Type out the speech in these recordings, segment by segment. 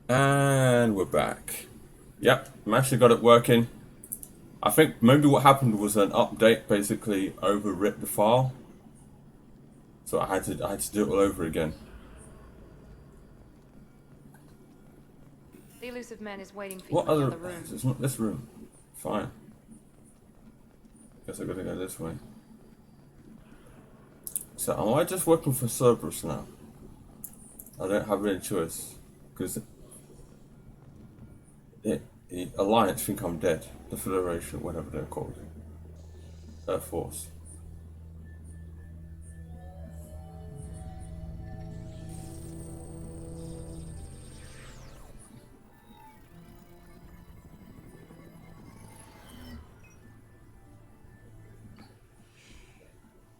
And we're back. Yep, I actually got it working. I think maybe what happened was an update basically overwrit the file, so I had to do it all over again. The elusive man is waiting for you What in the other? other room. It's not this room. Fine. Guess I gotta go this way. So am I just working for Cerberus now? I don't have any choice because the Alliance think I'm dead. The Federation, whatever they're called, Air Force.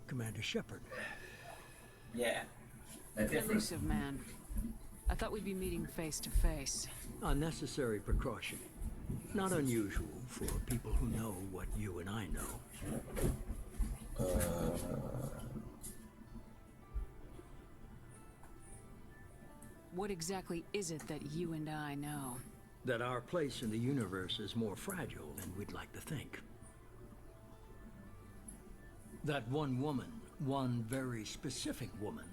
Commander Shepard. Yeah, a different. Elusive man. I thought we'd be meeting face to face. A necessary precaution. Not unusual for people who know what you and I know. What exactly is it that you and I know? That our place in the universe is more fragile than we'd like to think. That one woman, one very specific woman,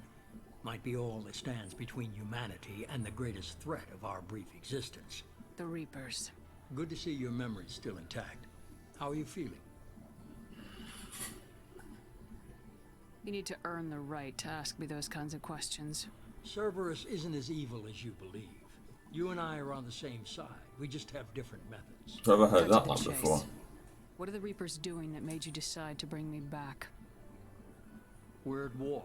might be all that stands between humanity and the greatest threat of our brief existence. The Reapers. Good to see your memory's still intact. How are you feeling? You need to earn the right to ask me those kinds of questions. Cerberus isn't as evil as you believe. You and I are on the same side. We just have different methods. Never heard Cut that to the one chase. before. What are the Reapers doing that made you decide to bring me back? We're at war.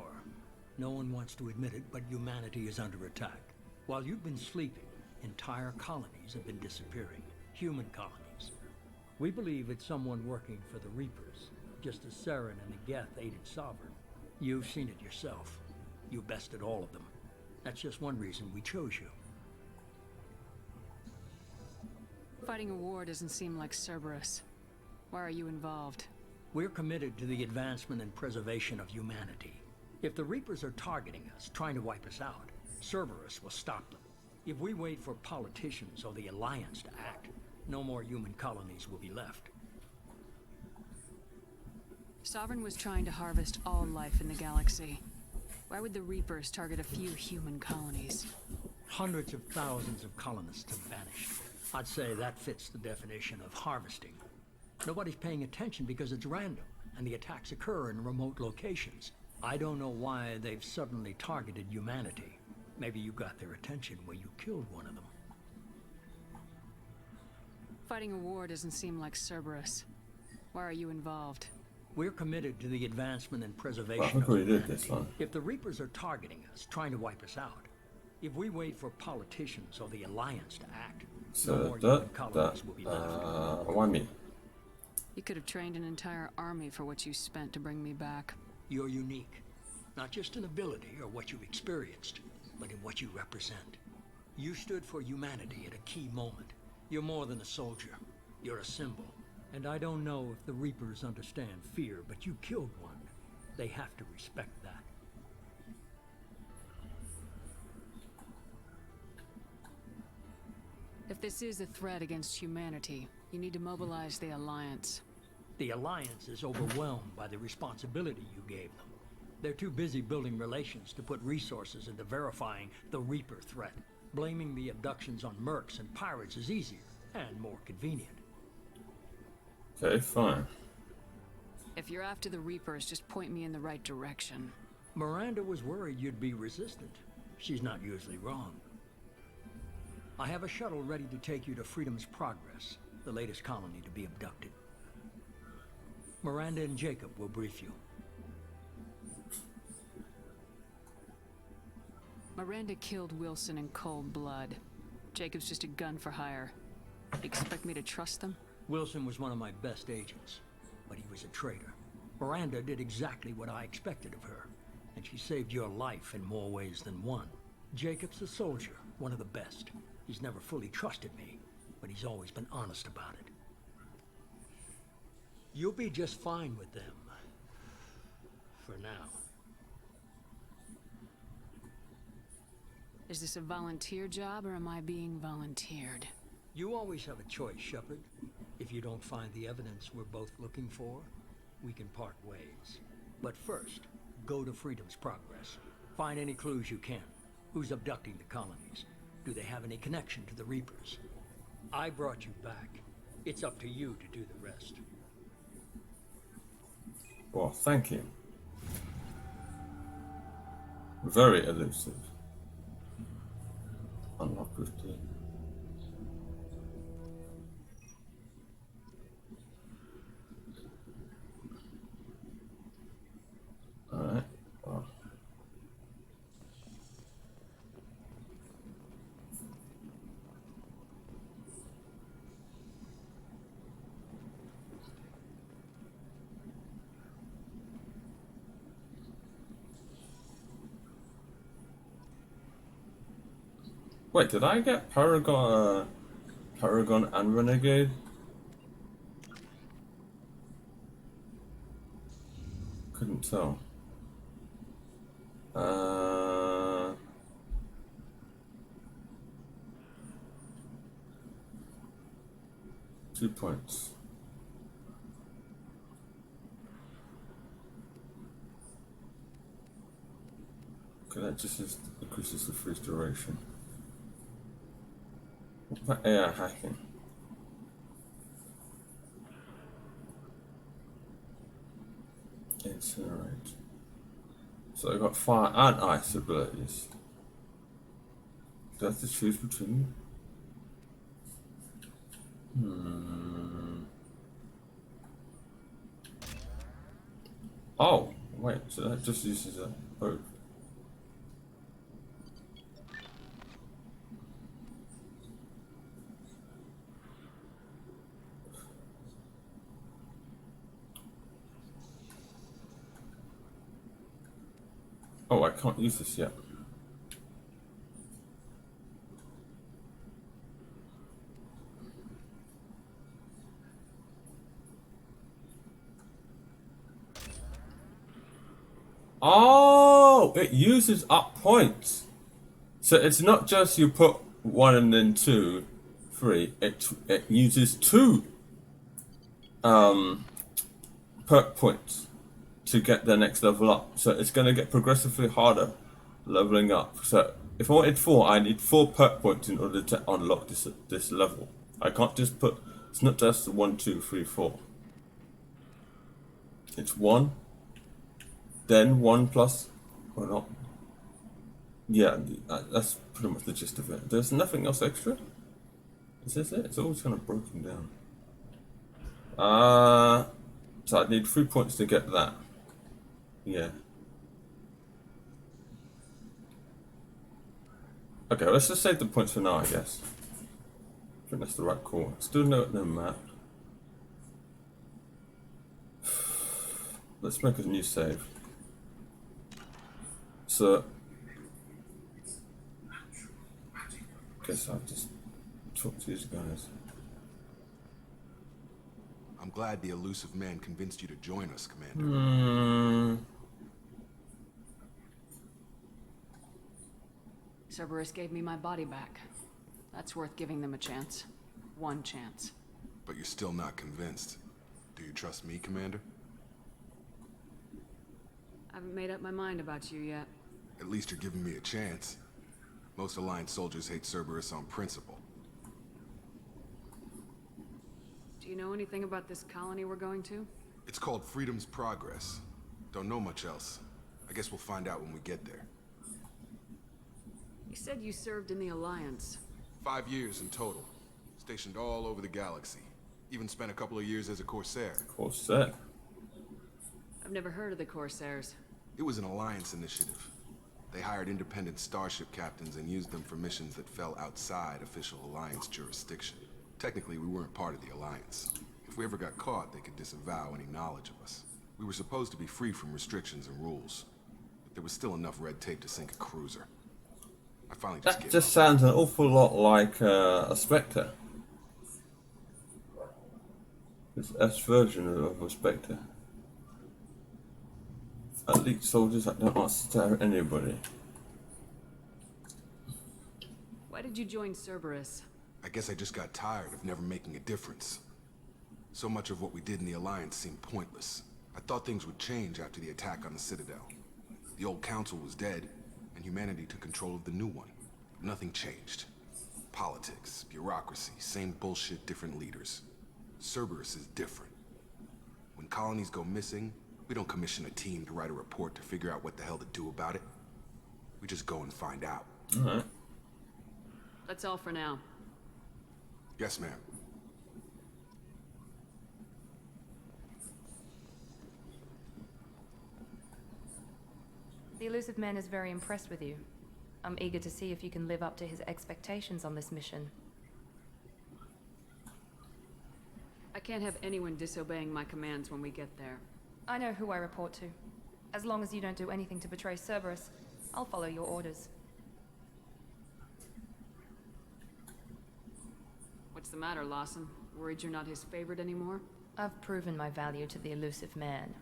No one wants to admit it, but humanity is under attack. While you've been sleeping, entire colonies have been disappearing. Human colonies. We believe it's someone working for the Reapers, just as Saren and the Geth aided Sovereign. You've seen it yourself. You bested all of them. That's just one reason we chose you. Fighting a war doesn't seem like Cerberus. Why are you involved? We're committed to the advancement and preservation of humanity. If the Reapers are targeting us, trying to wipe us out, Cerberus will stop them. If we wait for politicians or the Alliance to act, no more human colonies will be left. Sovereign was trying to harvest all life in the galaxy. Why would the Reapers target a few human colonies? Hundreds of thousands of colonists have vanished. I'd say that fits the definition of harvesting. Nobody's paying attention because it's random, and the attacks occur in remote locations. I don't know why they've suddenly targeted humanity. Maybe you got their attention when you killed one of them. Fighting a war doesn't seem like Cerberus. Why are you involved? We're committed to the advancement and Well, I preservation think of we did humanity. this one. If the Reapers are targeting us, trying to wipe us out, if we wait for politicians or the Alliance to act, no So more human colonies will be left. why me? You could have trained an entire army for what you spent to bring me back. You're unique, not just in ability or what you've experienced, but in what you represent. You stood for humanity at a key moment. You're more than a soldier. You're a symbol. And I don't know if the Reapers understand fear, but you killed one. They have to respect that. If this is a threat against humanity, you need to mobilize the Alliance. The Alliance is overwhelmed by the responsibility you gave them. They're too busy building relations to put resources into verifying the Reaper threat. Blaming the abductions on mercs and pirates is easier and more convenient. Okay, fine. If you're after the Reapers, just point me in the right direction. Miranda was worried you'd be resistant. She's not usually wrong. I have a shuttle ready to take you to Freedom's Progress, the latest colony to be abducted. Miranda and Jacob will brief you. Miranda killed Wilson in cold blood. Jacob's just a gun for hire. Expect me to trust them? Wilson was one of my best agents, but he was a traitor. Miranda did exactly what I expected of her, and she saved your life in more ways than one. Jacob's a soldier, one of the best. He's never fully trusted me, but he's always been honest about it. You'll be just fine with them. For now. Is this a volunteer job or am I being volunteered? You always have a choice, Shepard. If you don't find the evidence we're both looking for, we can part ways. But first, go to Freedom's Progress. Find any clues you can. Who's abducting the colonies? Do they have any connection to the Reapers? I brought you back. It's up to you to do the rest. Well, thank you. Very elusive. Unlock with key. Alright. Well. Wait, did I get Paragon and Renegade? Couldn't tell. 2 points. Okay, that just increases the freeze duration. What about AI hacking? Incinerate. So I've got fire and ice abilities. Do I have to choose between them? Oh, wait, so that just uses a both. Oh, I can't use this yet. Oh, it uses up points. So it's not just you put 1 and then 2, 3. It uses 2 perk points to get the next level up. So it's going to get progressively harder leveling up. So if I wanted 4, I need 4 perk points in order to unlock this level. I can't just put, it's not just 1, 2, 3, 4. It's 1, then 1 plus, or not. Yeah, that's pretty much the gist of it. There's nothing else extra? Is this it? It's always kind of broken down. So I need 3 points to get that. Yeah. Okay, let's just save the points for now, I guess. I think that's the right call. Still no map. Let's make a new save. So, guess I'll just talk to these guys. I'm glad the elusive man convinced you to join us, Commander. Cerberus gave me my body back. That's worth giving them a chance. One chance. But you're still not convinced. Do you trust me, Commander? I haven't made up my mind about you yet. At least you're giving me a chance. Most Alliance soldiers hate Cerberus on principle. Do you know anything about this colony we're going to? It's called Freedom's Progress. Don't know much else. I guess we'll find out when we get there. You said you served in the Alliance. 5 years in total. Stationed all over the galaxy. Even spent a couple of years as a Corsair. Corsair? I've never heard of the Corsairs. It was an Alliance initiative. They hired independent starship captains and used them for missions that fell outside official Alliance jurisdiction. Technically, we weren't part of the Alliance. If we ever got caught, they could disavow any knowledge of us. We were supposed to be free from restrictions and rules. But there was still enough red tape to sink a cruiser. I finally just That just sounds an awful lot like a Spectre. This S version of a Spectre. Elite soldiers that don't want to stare at anybody. Why did you join Cerberus? I guess I just got tired of never making a difference. So much of what we did in the Alliance seemed pointless. I thought things would change after the attack on the Citadel. The old council was dead, and humanity took control of the new one. Nothing changed. Politics, bureaucracy, same bullshit, different leaders. Cerberus is different. When colonies go missing, we don't commission a team to write a report to figure out what the hell to do about it. We just go and find out. Alright. That's all for now. Yes, ma'am. The Elusive Man is very impressed with you. I'm eager to see if you can live up to his expectations on this mission. I can't have anyone disobeying my commands when we get there. I know who I report to. As long as you don't do anything to betray Cerberus, I'll follow your orders. What's the matter, Lawson? Worried you're not his favorite anymore? I've proven my value to the Elusive Man.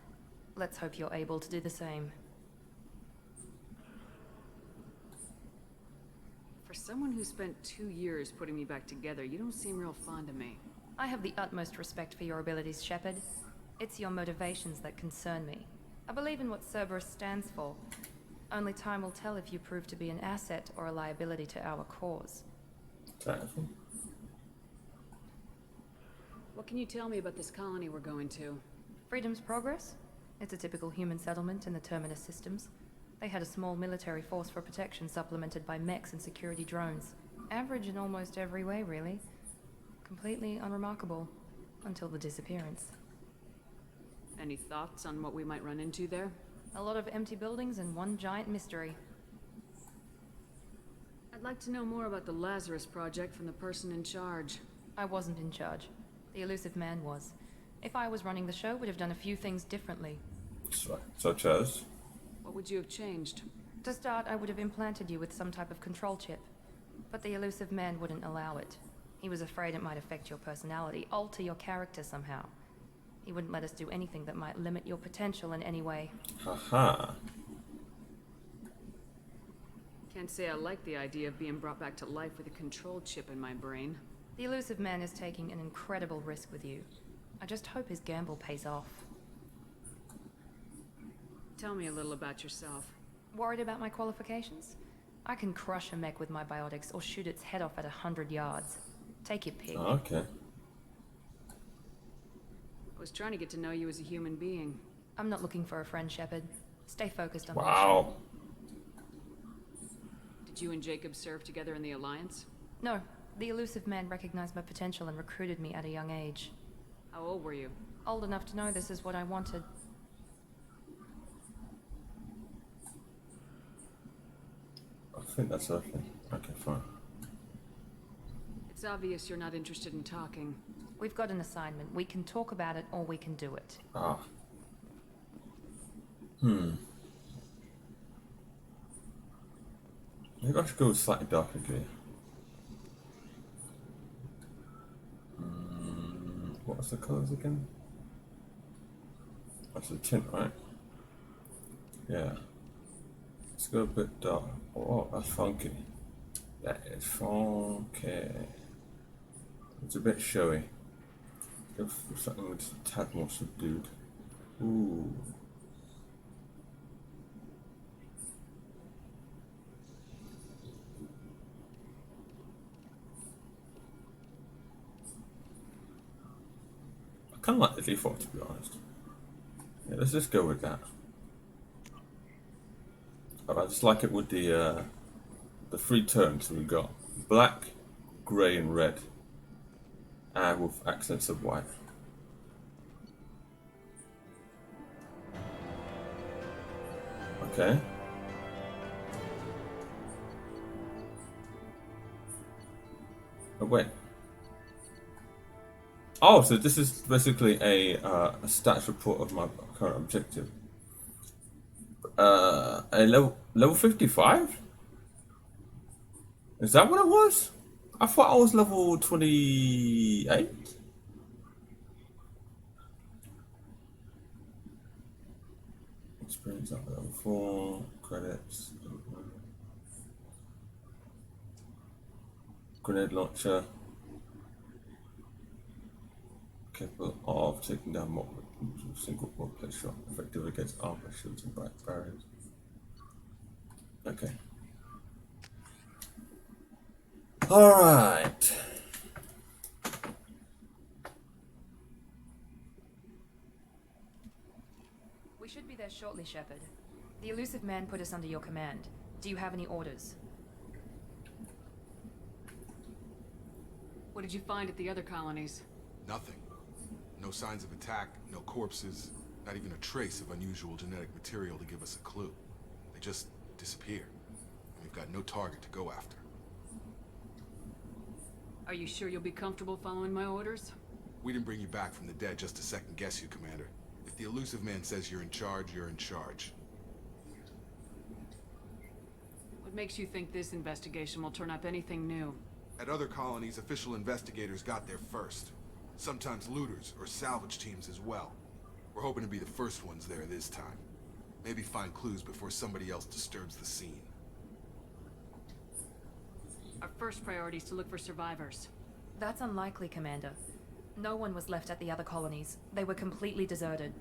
Let's hope you're able to do the same. For someone who spent 2 years putting me back together, you don't seem real fond of me. I have the utmost respect for your abilities, Shepard. It's your motivations that concern me. I believe in what Cerberus stands for. Only time will tell if you prove to be an asset or a liability to our cause. Exactly. What can you tell me about this colony we're going to? Freedom's Progress? It's a typical human settlement in the Terminus systems. They had a small military force for protection supplemented by mechs and security drones. Average in almost every way, really. Completely unremarkable. Until the disappearance. Any thoughts on what we might run into there? A lot of empty buildings and one giant mystery. I'd like to know more about the Lazarus Project from the person in charge. I wasn't in charge. The Elusive Man was. If I was running the show, we'd have done a few things differently. Such as? What would you have changed? To start, I would have implanted you with some type of control chip. But the Elusive Man wouldn't allow it. He was afraid it might affect your personality, alter your character somehow. He wouldn't let us do anything that might limit your potential in any way. Haha. Can't say I like the idea of being brought back to life with a control chip in my brain. The Elusive Man is taking an incredible risk with you. I just hope his gamble pays off. Tell me a little about yourself. Worried about my qualifications? I can crush a mech with my biotics or shoot its head off at 100 yards. Take your pick. Okay. I was trying to get to know you as a human being. I'm not looking for a friend, Shepard. Stay focused on Wow. Did you and Jacob serve together in the Alliance? No, the Elusive Man recognized my potential and recruited me at a young age. How old were you? Old enough to know this is what I wanted. I think that's okay. Okay, fine. It's obvious you're not interested in talking. We've got an assignment. We can talk about it or we can do it. Ah. Maybe I should go with slightly darker gear. What was the colours again? That's the tint, right? Yeah. Let's go a bit dark. Oh, that's funky. That is funky. It's a bit showy. Go for something that's a tad more subdued. Ooh. I kind of like the default, to be honest. Yeah, let's just go with that. I just like it with the 3 tones we got: black, grey, and red, and with accents of white. Okay. Oh wait. Oh, so this is basically a stats report of my current objective. A level 55? Is that what it was? I thought I was level 28. Experience up level 4, credits. grenade launcher. Capable of taking down multiple single one-place shot, effective against armor, shields, and bright barriers. Okay. Alright. We should be there shortly, Shepard. The elusive man put us under your command. Do you have any orders? What did you find at the other colonies? Nothing. No signs of attack, no corpses, not even a trace of unusual genetic material to give us a clue. They just disappear. And we've got no target to go after. Are you sure you'll be comfortable following my orders? We didn't bring you back from the dead just to second guess you, Commander. If the elusive man says you're in charge, you're in charge. What makes you think this investigation will turn up anything new? At other colonies, official investigators got there first. Sometimes looters or salvage teams as well. We're hoping to be the first ones there this time. Maybe find clues before somebody else disturbs the scene. Our first priority is to look for survivors. That's unlikely, Commander. No one was left at the other colonies. They were completely deserted.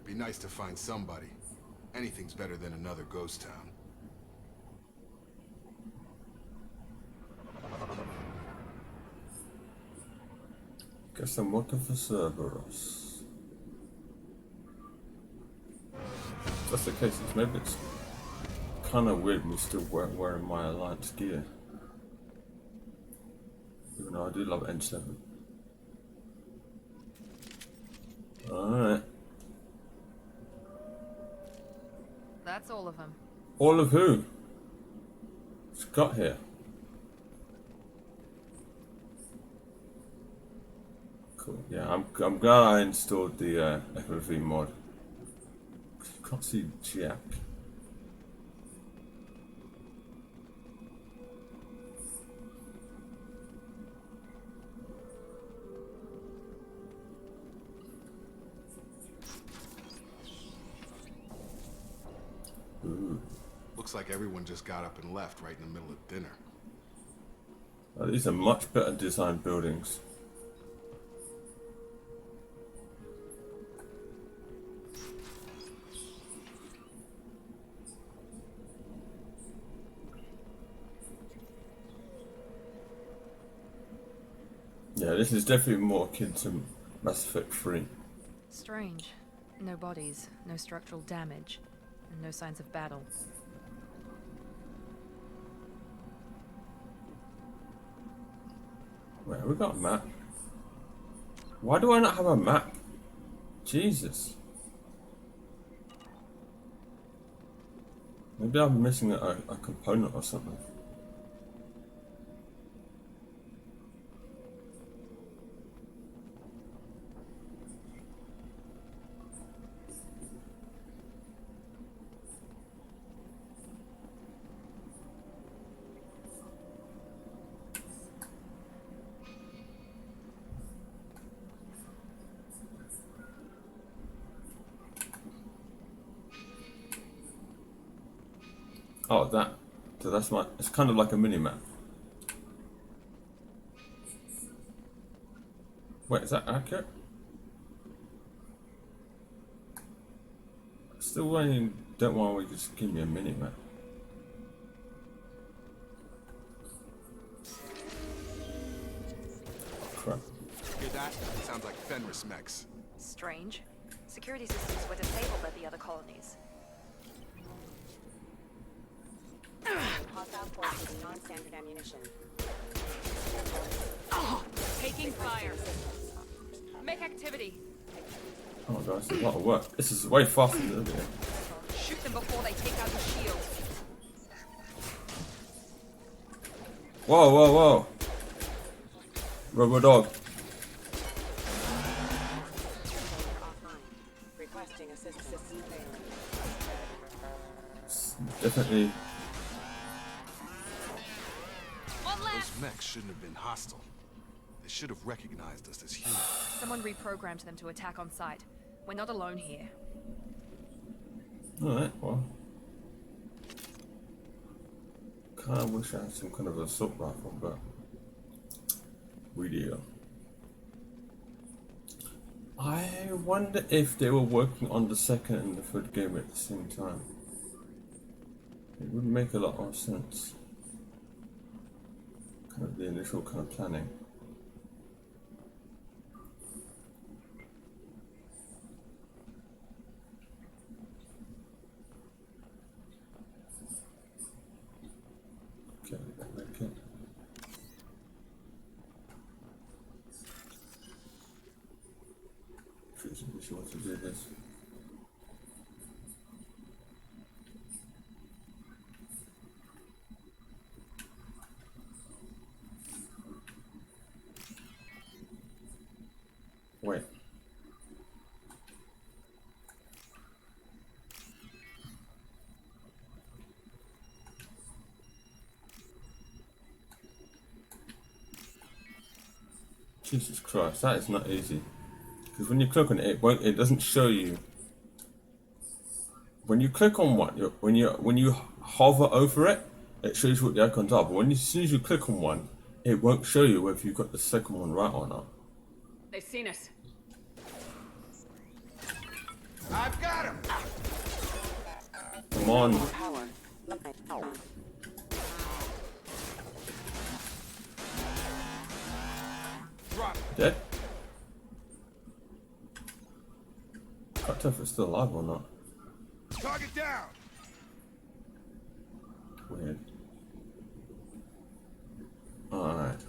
Be nice to find somebody. Anything's better than another ghost town. Guess I'm looking for Cerberus. If that's the case, maybe it's kind of weird me still wearing my Alliance gear. Even though I do love N7. Alright. That's all of them. All of who? Scott here. Cool. Yeah, I'm glad I installed the FOV mod. Can't see Jack. Ooh. Looks like everyone just got up and left right in the middle of dinner. These are much better designed buildings. Yeah, this is definitely more akin to Mass Effect 3. Strange. No bodies, no structural damage, and no signs of battle. Wait, we got a map. Why do I not have a map? Jesus. Maybe I'm missing a component or something. Oh, that. So that's my. It's kind of like a mini map. Wait, is that accurate? Still waiting. Don't want to just give me a mini map. Crap. Hear that? Sounds like Fenris mechs. Strange. Security systems were disabled at the other colonies. Hostile forces, non-standard ammunition. Taking fire. Make activity. Oh god, it's a lot of work. This is way faster than the other. Shoot them before they take out the shield. Whoa, whoa, whoa. Robo dog. Offline. Requesting assist system failing. Definitely. Those mechs shouldn't have been hostile. They should have recognized us as human. Someone reprogrammed them to attack on sight. We're not alone here. Alright, well. Kinda wish I had some kind of assault rifle, but video. I wonder if they were working on the second and the third game at the same time. It would make a lot more sense. Kind of the initial kind of planning. Okay, make it. She wants to do this. Wait. Jesus Christ, that is not easy. Because when you click on it, it doesn't show you. When you click on one, when you hover over it, it shows you what the icons are. But as soon as you click on one, it won't show you whether you got the second one right or not. They've seen us. I've got him! Come on. Power. Drop it. Dead? Can't tell if it's still alive or not. Target down! Weird. Alright.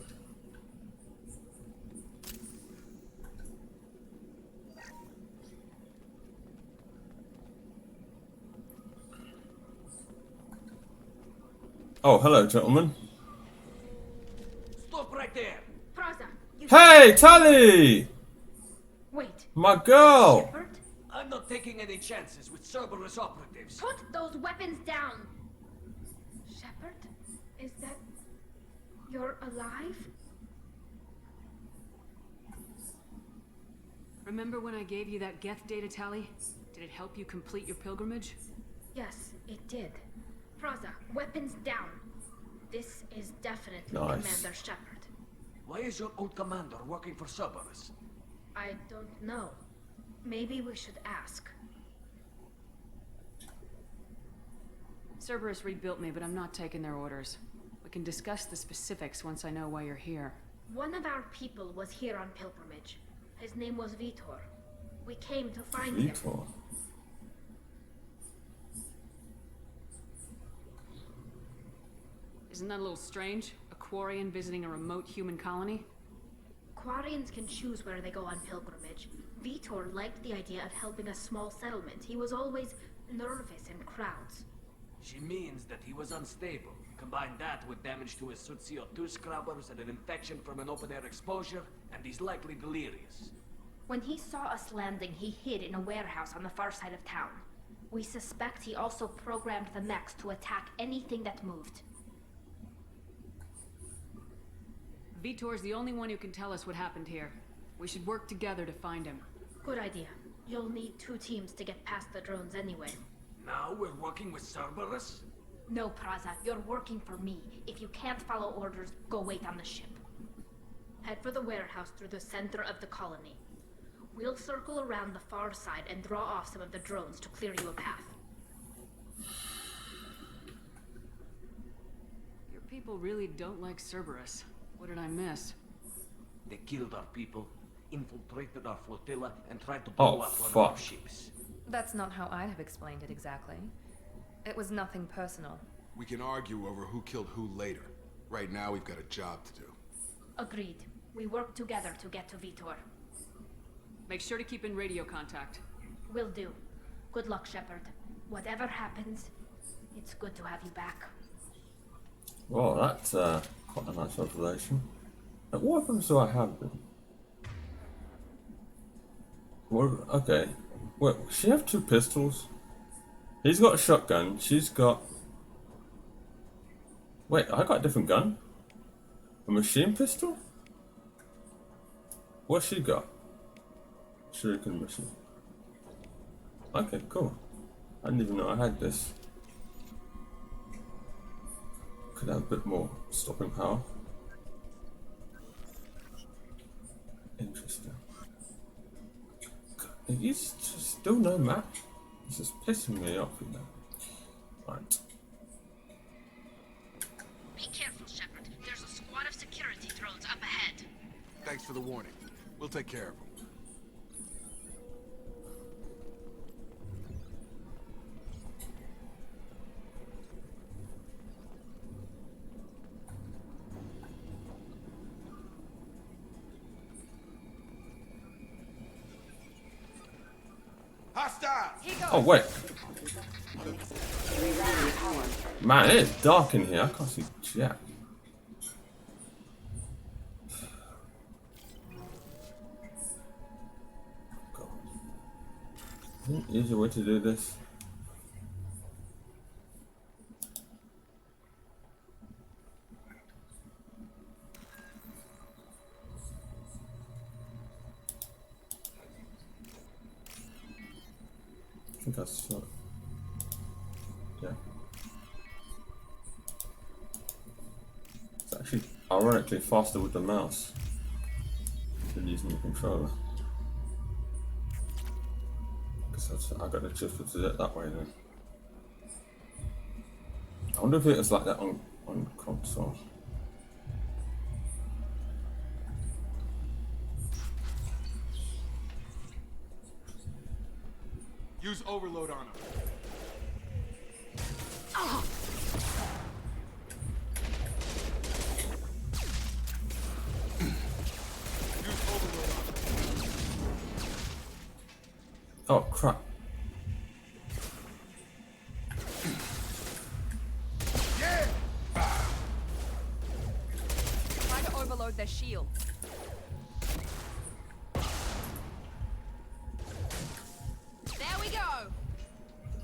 Oh, hello, gentlemen. Stop right there! Praza, you Hey, Tally! wait. My girl! Shepard, I'm not taking any chances with Cerberus operatives. put those weapons down. Shepard, is that you're alive? Remember when I gave you that Geth data tally? Did it help you complete your pilgrimage? Yes, it did. Praza, weapons down. This is definitely Nice. Commander Shepard. Why is your old commander working for Cerberus? I don't know. Maybe we should ask. Cerberus rebuilt me, but I'm not taking their orders. We can discuss the specifics once I know why you're here. One of our people was here on pilgrimage. His name was Vitor. We came to find him. Vitor. Isn't that a little strange? A Quarian visiting a remote human colony? Quarians can choose where they go on pilgrimage. Vitor liked the idea of helping a small settlement. He was always nervous in crowds. She means that he was unstable. Combine that with damage to his suit CO2 scrubbers and an infection from an open-air exposure, and he's likely delirious. When he saw us landing, he hid in a warehouse on the far side of town. We suspect he also programmed the mechs to attack anything that moved. Vitor's the only one who can tell us what happened here. We should work together to find him. Good idea. You'll need 2 teams to get past the drones anyway. Now we're working with Cerberus? No, Praza, you're working for me. If you can't follow orders, go wait on the ship. Head for the warehouse through the center of the colony. We'll circle around the far side and draw off some of the drones to clear you a path. Your people really don't like Cerberus. What did I miss? They killed our people, infiltrated our flotilla, and tried to blow Oh, up one of our fuck. ships. That's not how I'd have explained it exactly. It was nothing personal. We can argue over who killed who later. Right now, we've got a job to do. Agreed. We work together to get to Vitor. Make sure to keep in radio contact. Will do. Good luck, Shepard. Whatever happens, it's good to have you back. Well, that's quite a nice revelation. What weapons do I have then? Well, okay. Wait, she have 2 pistols? He's got a shotgun. She's got... Wait, I got a different gun? A machine pistol? What's she got? Shuriken machine. Okay, cool. I didn't even know I had this. Could have a bit more stopping power. He's still no match. This is pissing me off, you know. Right. Be careful, Shepard. There's a squad of security drones up ahead. Thanks for the warning. We'll take care of them. Hostile! Oh wait. Man, it is dark in here. I can't see jack. God. Is there an easier way to do this? I think I saw it. Yeah. It's actually ironically faster with the mouse than using the controller. Because I got to shift it to that way then. I wonder if it was like that on console. Use overload on him. Use overload on him. Oh crap. Yeah! Try to overload their shields.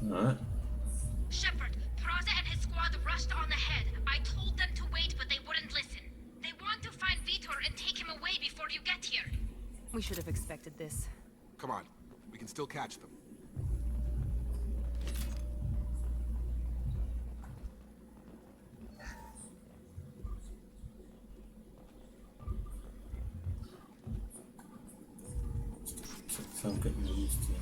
Alright. Shepard, Praza and his squad rushed on ahead. I told them to wait, but they wouldn't listen. They want to find Vitor and take him away before you get here. We should have expected this. Come on. We can still catch them. So I'm getting used to it.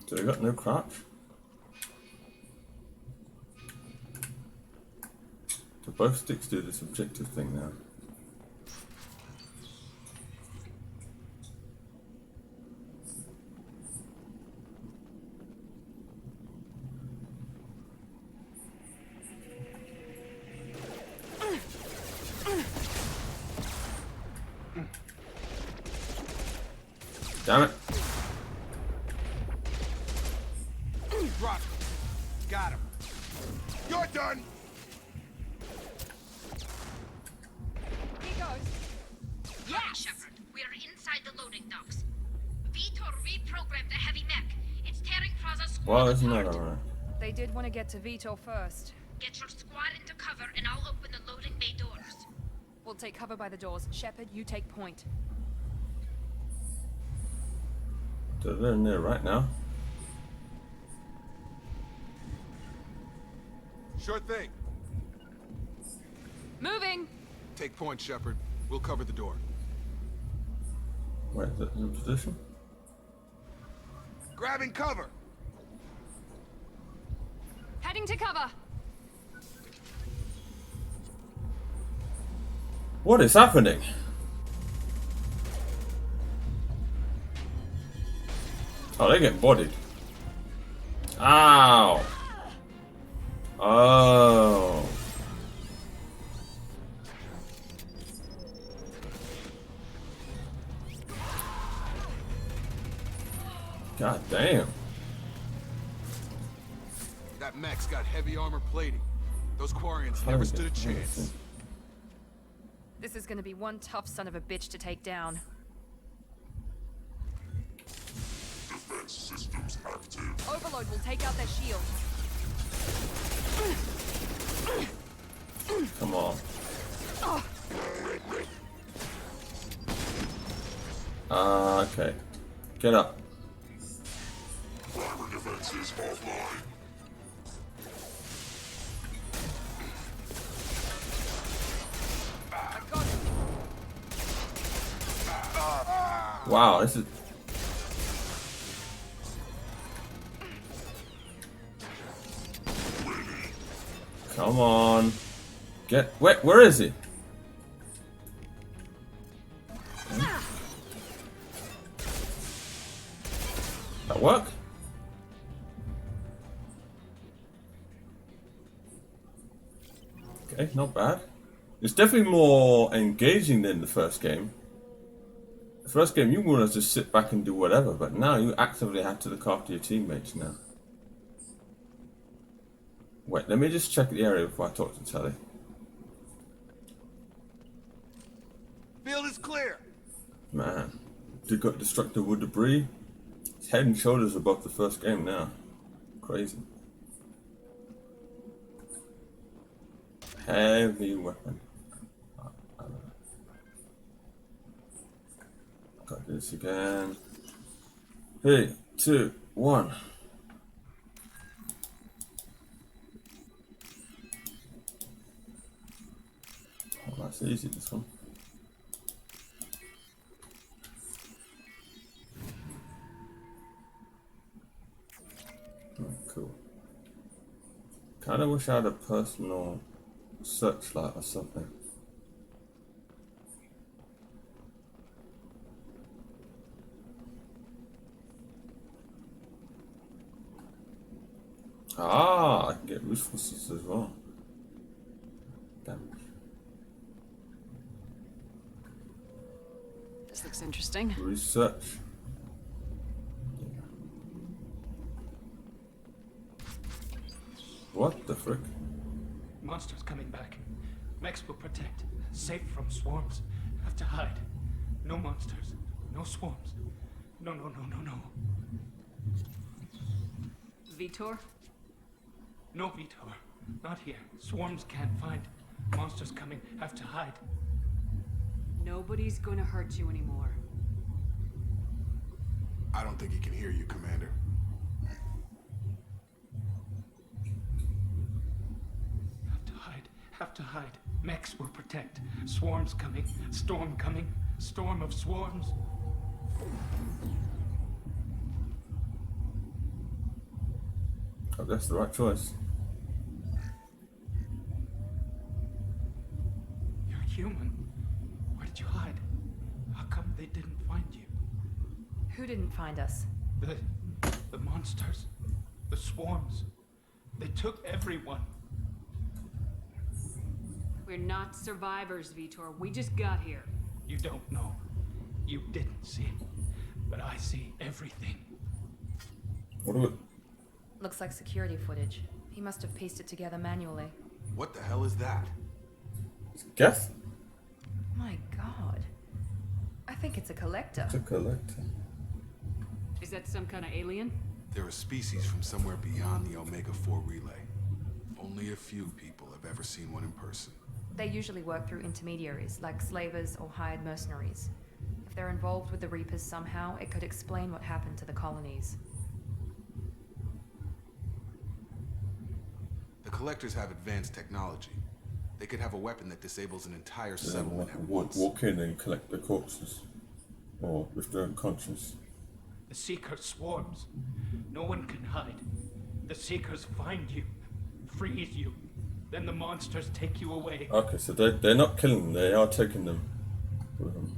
So we got no crouch. So both sticks do this objective thing now. Damn it. Drop. Got him. You're done. Here goes. Yeah, Shepard. We're inside the loading docks. Vitor reprogrammed the heavy mech. It's tearing Praza's squad Well, isn't apart. that alright? They did want to get to Vitor first. Get your squad into cover and I'll open the loading bay doors. We'll take cover by the doors. Shepard, you take point. So they're in there right now. Sure thing. Moving! Take point, Shepard. We'll cover the door. Wait, is it in position? Grabbing cover. Heading to cover! What is happening? Oh, they get bodied. Ow! Oh. God damn. That mech's got heavy armor plating. Those Quarians never stood a chance. This is gonna be one tough son of a bitch to take down. Overload will take out their shields. Come on. Okay. Get up. Primary defenses offline. Wow, this is... Come on. Get... Wait, where is he? That work? Okay, not bad. It's definitely more engaging than the first game. The first game you want to just sit back and do whatever, but now you actively have to look after your teammates now. Wait, let me just check the area before I talk to Telly. Field is clear. Man, they got destructive wood debris. It's head and shoulders above the first game now. Crazy. Heavy weapon. Got this again. 3, 2, 1. Oh, that's easy, this one. Oh, cool. Kinda wish I had a personal searchlight or something. Ah, I can get resources as well. Damn. This looks interesting. Research. What the frick? Monsters coming back. Mechs will protect. Safe from swarms. Have to hide. No monsters. No swarms. No, no, no, no, no. Vitor? No, Vitor. Not here. Swarms can't find. Monsters coming. Have to hide. Nobody's gonna hurt you anymore. I don't think he can hear you, Commander. Have to hide. Have to hide. Mechs will protect. Swarms coming. Storm coming. Storm of swarms. Oh, that's the right choice. You're human. Where did you hide? How come they didn't find you? Who didn't find us? The monsters. The swarms. They took everyone. We're not survivors, Vitor. We just got here. You don't know. You didn't see. But I see everything. What do we... Looks like security footage. He must have pieced it together manually. What the hell is that? Guess? My god. I think it's a collector. It's a collector. Is that some kind of alien? They're a species from somewhere beyond the Omega-4 relay. Only a few people have ever seen one in person. They usually work through intermediaries, like slavers or hired mercenaries. If they're involved with the Reapers somehow, it could explain what happened to the colonies. The collectors have advanced technology. They could have a weapon that disables an entire settlement at once. Walk in and collect the corpses. Or if they're unconscious. The Seeker swarms. No one can hide. The Seekers find you, freeze you. Then the monsters take you away. Okay, so they're not killing them, they are taking them with them.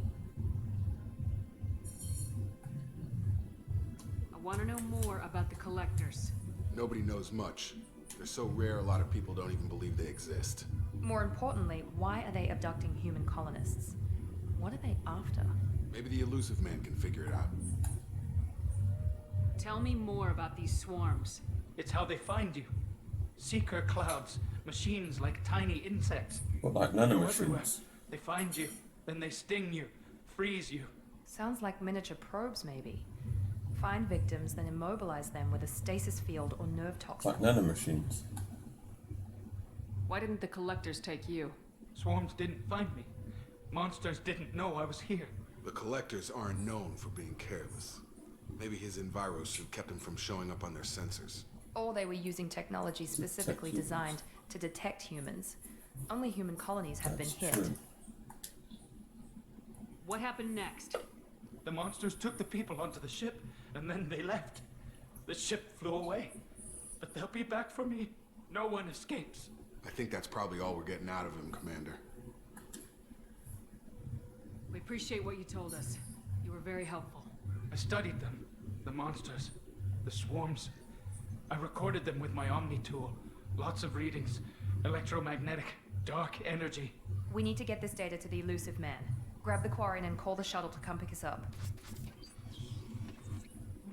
I want to know more about the collectors. Nobody knows much. They're so rare, a lot of people don't even believe they exist. More importantly, why are they abducting human colonists? What are they after? Maybe the elusive man can figure it out. Tell me more about these swarms. It's how they find you. Seeker clouds, machines like tiny insects. Well, like Go everywhere. nanomachines. They find you, then they sting you, freeze you. Sounds like miniature probes, maybe. Find victims, then immobilize them with a stasis field or nerve toxin. Like nanomachines. Why didn't the collectors take you? Swarms didn't find me. Monsters didn't know I was here. The collectors aren't known for being careless. Maybe his enviro suit kept him from showing up on their sensors. Or they were using technology specifically designed to detect humans. Only human colonies have been hit. True. What happened next? The monsters took the people onto the ship, and then they left. The ship flew away. But they'll be back for me. No one escapes. I think that's probably all we're getting out of him, Commander. We appreciate what you told us. You were very helpful. I studied them. The monsters. The swarms. I recorded them with my Omni tool. Lots of readings. Electromagnetic. Dark energy. We need to get this data to the elusive man. Grab the Quarian and call the shuttle to come pick us up.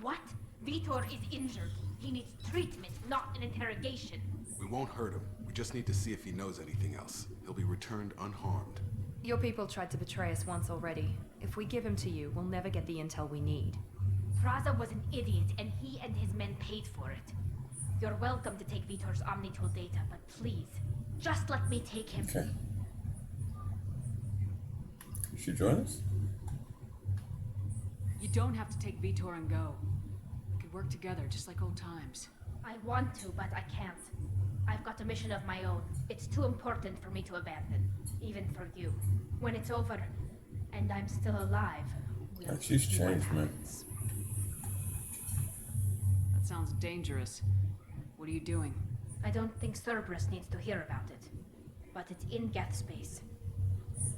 What? Vitor is injured. He needs treatment, not an interrogation. We won't hurt him. We just need to see if he knows anything else. He'll be returned unharmed. Your people tried to betray us once already. If we give him to you, we'll never get the intel we need. Praza was an idiot, and he and his men paid for it. You're welcome to take Vitor's Omnitool data, but please, just let me take him. Okay. You should join us. You don't have to take Vitor and go. We could work together, just like old times. I want to, but I can't. I've got a mission of my own. It's too important for me to abandon, even for you. When it's over, and I'm still alive, we'll She's see what changed, man. happens. That sounds dangerous. What are you doing? I don't think Cerberus needs to hear about it, but it's in Geth space.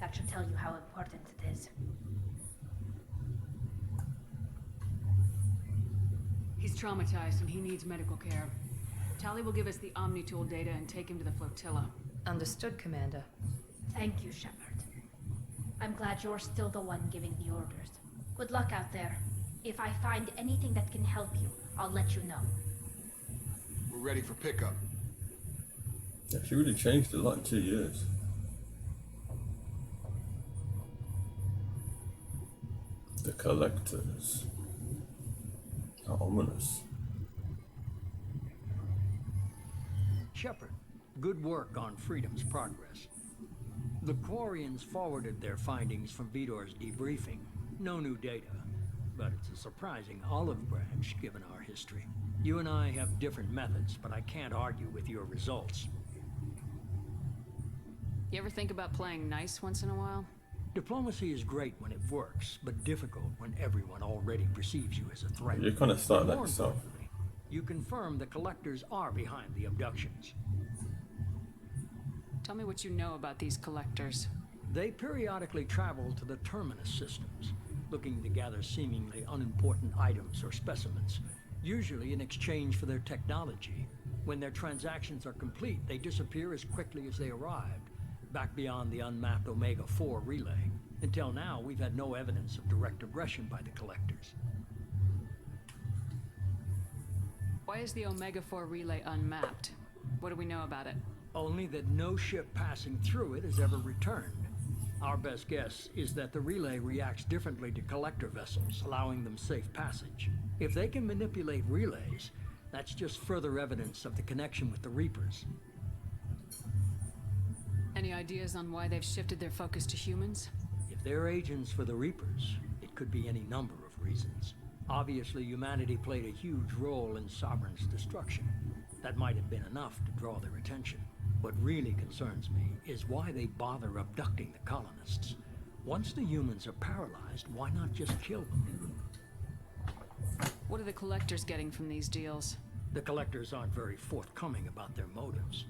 That should tell you how important it is. He's traumatized and he needs medical care. Tali will give us the Omnitool data and take him to the flotilla. Understood, Commander. Thank you, Shepard. I'm glad you're still the one giving the orders. Good luck out there. If I find anything that can help you, I'll let you know. We're ready for pickup. Yeah, she really changed a lot in 2 years. The collectors. How ominous. Shepard, good work on Freedom's progress. The Quarians forwarded their findings from Vitor's debriefing. No new data, but it's a surprising olive branch given our history. You and I have different methods, but I can't argue with your results. You ever think about playing nice once in a while? Diplomacy is great when it works, but difficult when everyone already perceives you as a threat. You're kind of starting that More yourself. importantly, you confirm the collectors are behind the abductions. Tell me what you know about these collectors. They periodically travel to the terminus systems, looking to gather seemingly unimportant items or specimens, usually in exchange for their technology. When their transactions are complete, they disappear as quickly as they arrived, back beyond the unmapped Omega-4 relay. Until now, we've had no evidence of direct aggression by the collectors. Why is the Omega-4 relay unmapped? What do we know about it? Only that no ship passing through it has ever returned. Our best guess is that the relay reacts differently to collector vessels, allowing them safe passage. If they can manipulate relays, that's just further evidence of the connection with the Reapers. Any ideas on why they've shifted their focus to humans? If they're agents for the Reapers, it could be any number of reasons. Obviously, humanity played a huge role in Sovereign's destruction. That might have been enough to draw their attention. What really concerns me is why they bother abducting the colonists. Once the humans are paralyzed, why not just kill them? What are the collectors getting from these deals? The collectors aren't very forthcoming about their motives.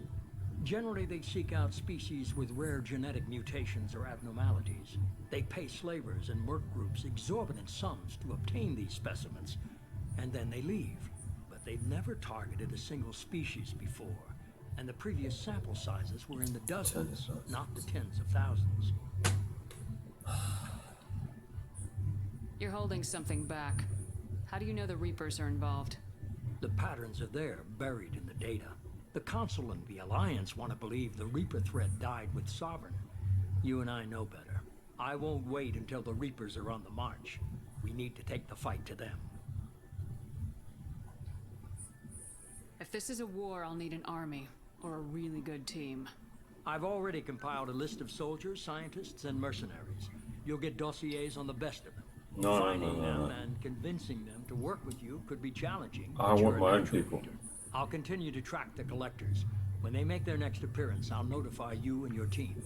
Generally, they seek out species with rare genetic mutations or abnormalities. They pay slavers and merc groups exorbitant sums to obtain these specimens, and then they leave. But they've never targeted a single species before, and the previous sample sizes were in the dozens, not the tens of thousands. You're holding something back. How do you know the Reapers are involved? The patterns are there, buried in the data. The Council and the Alliance want to believe the Reaper threat died with Sovereign. You and I know better. I won't wait until the Reapers are on the march. We need to take the fight to them. If this is a war, I'll need an army. or a really good team? I've already compiled a list of soldiers, scientists, and mercenaries. You'll get dossiers on the best of them. Finding them and convincing them to work with you could be challenging. I want my own people. I'll continue to track the collectors. When they make their next appearance, I'll notify you and your team.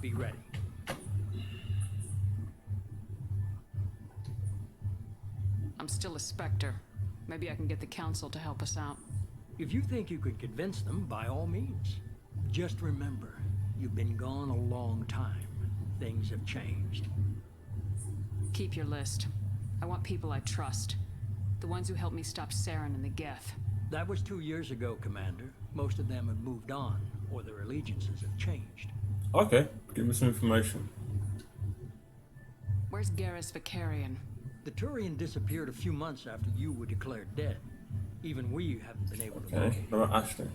Be ready. I'm still a Spectre. Maybe I can get the Council to help us out. If you think you could convince them, by all means. Just remember, you've been gone a long time. Things have changed. Keep your list. I want people I trust. The ones who helped me stop Saren and the Geth. That was 2 years ago, Commander. Most of them have moved on, or their allegiances have changed. Okay, give me some information. Where's Garrus Vicarian? The Turian disappeared a few months after you were declared dead. Even we haven't been able to Okay, locate what her. about Ashley?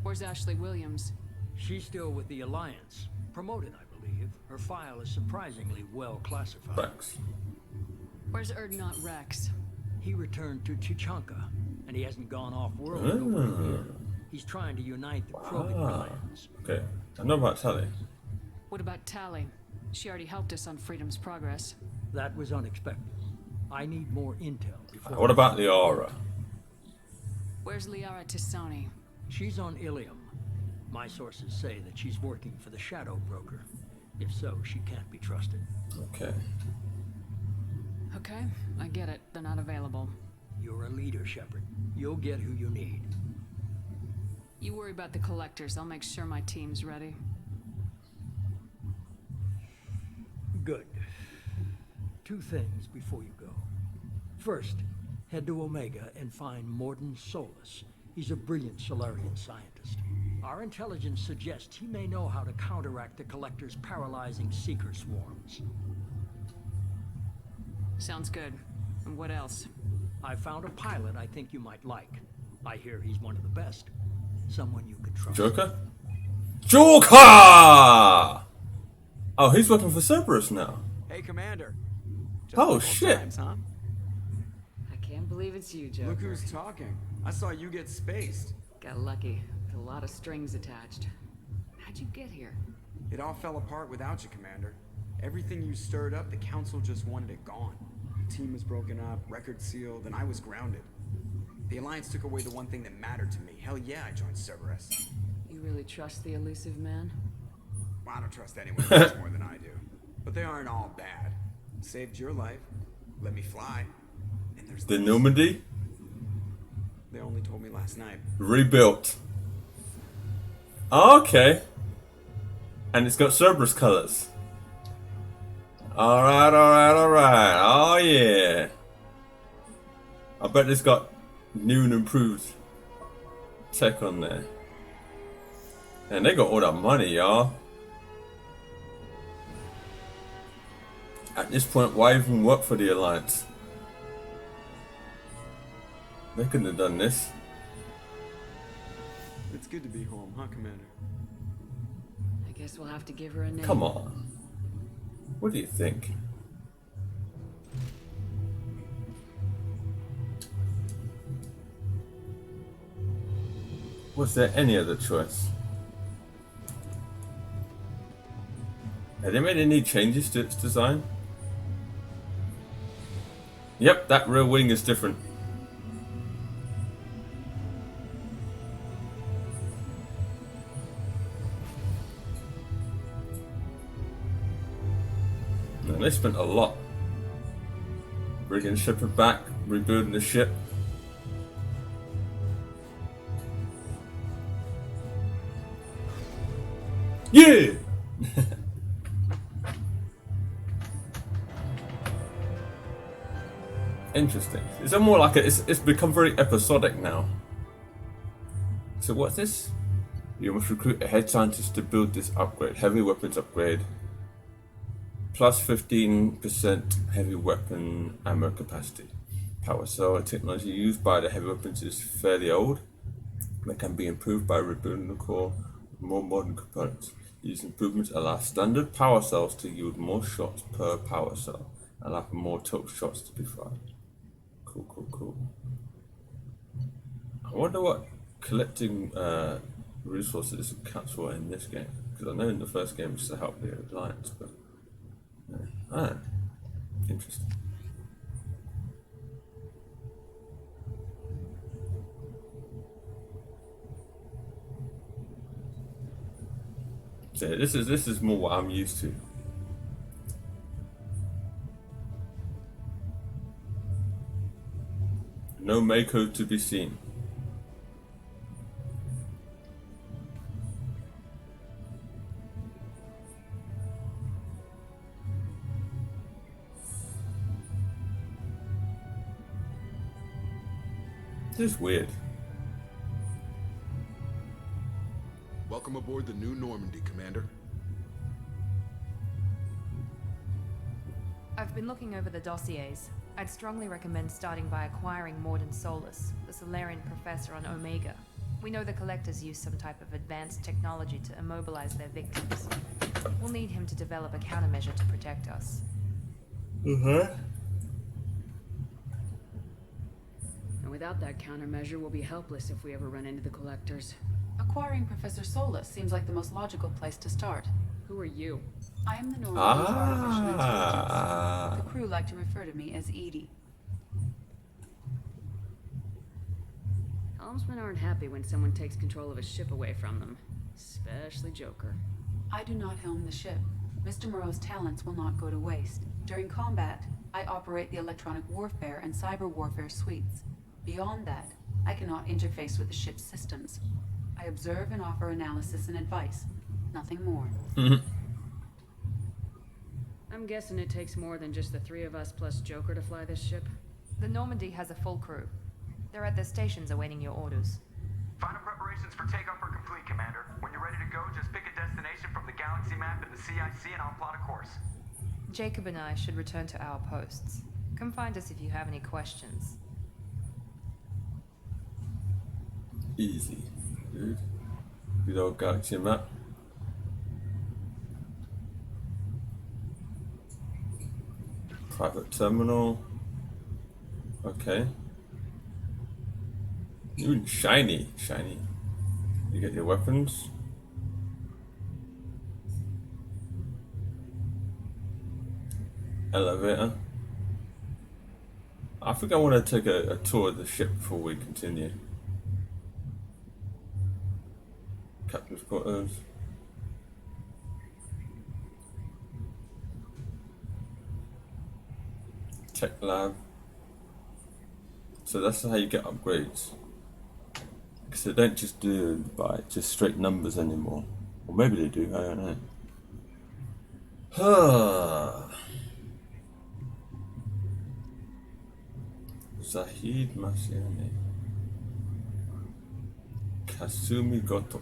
Where's Ashley Williams? She's still with the Alliance. Promoted, I believe. Her file is surprisingly well classified. Rex. Where's Erdnot Rex? He returned to Chichanka, and he hasn't gone off-world in over a year. He's trying to unite the Krogan clans. Okay, I know about Tally. What about Tally? She already helped us on Freedom's Progress. That was unexpected. I need more intel before... What about Liara? Where's Liara Tisoni? She's on Ilium. My sources say that she's working for the Shadow Broker. If so, she can't be trusted. Okay. Okay, I get it. They're not available. You're a leader, Shepard. You'll get who you need. You worry about the collectors. I'll make sure my team's ready. Good. 2 things before you go. First, head to Omega and find Mordin Solus. He's a brilliant Solarian scientist. Our intelligence suggests he may know how to counteract the Collector's paralyzing Seeker swarms. Sounds good. And what else? I found a pilot I think you might like. I hear he's one of the best. Someone you can trust. Joker? Joker! Oh, he's working for Cerberus now. Hey, Commander. Just Oh, a couple shit. times, huh? I can't believe it's you, Joker. Look who's talking. I saw you get spaced. Got lucky. With a lot of strings attached. How'd you get here? It all fell apart without you, Commander. Everything you stirred up, the Council just wanted it gone. The team was broken up, record sealed, and I was grounded. The Alliance took away the one thing that mattered to me. Hell yeah, I joined Cerberus. You really trust the elusive man? Well, I don't trust anyone much more than I do. But they aren't all bad. Saved your life, let me fly, and there's The this. Normandy? They only told me last night. Rebuilt. Okay. And it's got Cerberus colors. Alright, alright, alright. Oh yeah. I bet it's got new and improved tech on there. And they got all that money, y'all. At this point, why even work for the Alliance? They couldn't have done this. It's good to be home, huh, Commander? I guess we'll have to give her a name. Come on. What do you think? Was there any other choice? Have they made any changes to its design? Yep, that rear wing is different. And they spent a lot bringing Shepard back, rebuilding the ship. Yeah! Interesting. It's more like it's become very episodic now. So what's this? You must recruit a head scientist to build this upgrade. Heavy weapons upgrade. Plus 15% heavy weapon ammo capacity. Power cell technology used by the heavy weapons is fairly old. It can be improved by rebuilding the core with more modern components. These improvements allow standard power cells to yield more shots per power cell, and allow for more tilt shots to be fired. Cool, cool, cool. I wonder what collecting resources the council in this game? Because I know in the first game it's to help the alliance, but interesting. So yeah, this is more what I'm used to. No Mako to be seen. This is weird. Welcome aboard the new Normandy, Commander. I've been looking over the dossiers. I'd strongly recommend starting by acquiring Morden Solus, the Solarian professor on Omega. We know the Collectors use some type of advanced technology to immobilize their victims. We'll need him to develop a countermeasure to protect us. And without that countermeasure, we'll be helpless if we ever run into the Collectors. Acquiring Professor Solus seems like the most logical place to start. Who are you? I am the Normandy's artificial intelligence. The crew like to refer to me as Edie. Helmsmen aren't happy when someone takes control of a ship away from them. Especially Joker. I do not helm the ship. Mr. Moreau's talents will not go to waste. During combat, I operate the electronic warfare and cyber warfare suites. Beyond that, I cannot interface with the ship's systems. I observe and offer analysis and advice. Nothing more. I'm guessing it takes more than just the three of us plus Joker to fly this ship. The Normandy has a full crew. They're at their stations awaiting your orders. Final preparations for takeoff are complete, Commander. When you're ready to go, just pick a destination from the galaxy map in the CIC and I'll plot a course. Jacob and I should return to our posts. Come find us if you have any questions. Easy, dude. Good old galaxy map. Private terminal. Okay. Ooh, shiny. You get your weapons. Elevator. I think I want to take a tour of the ship before we continue. Captain's quarters. Tech lab. So that's how you get upgrades. Because they don't just do by just straight numbers anymore. Or maybe they do, I don't know. Zahid Masiani. Kasumi Goto.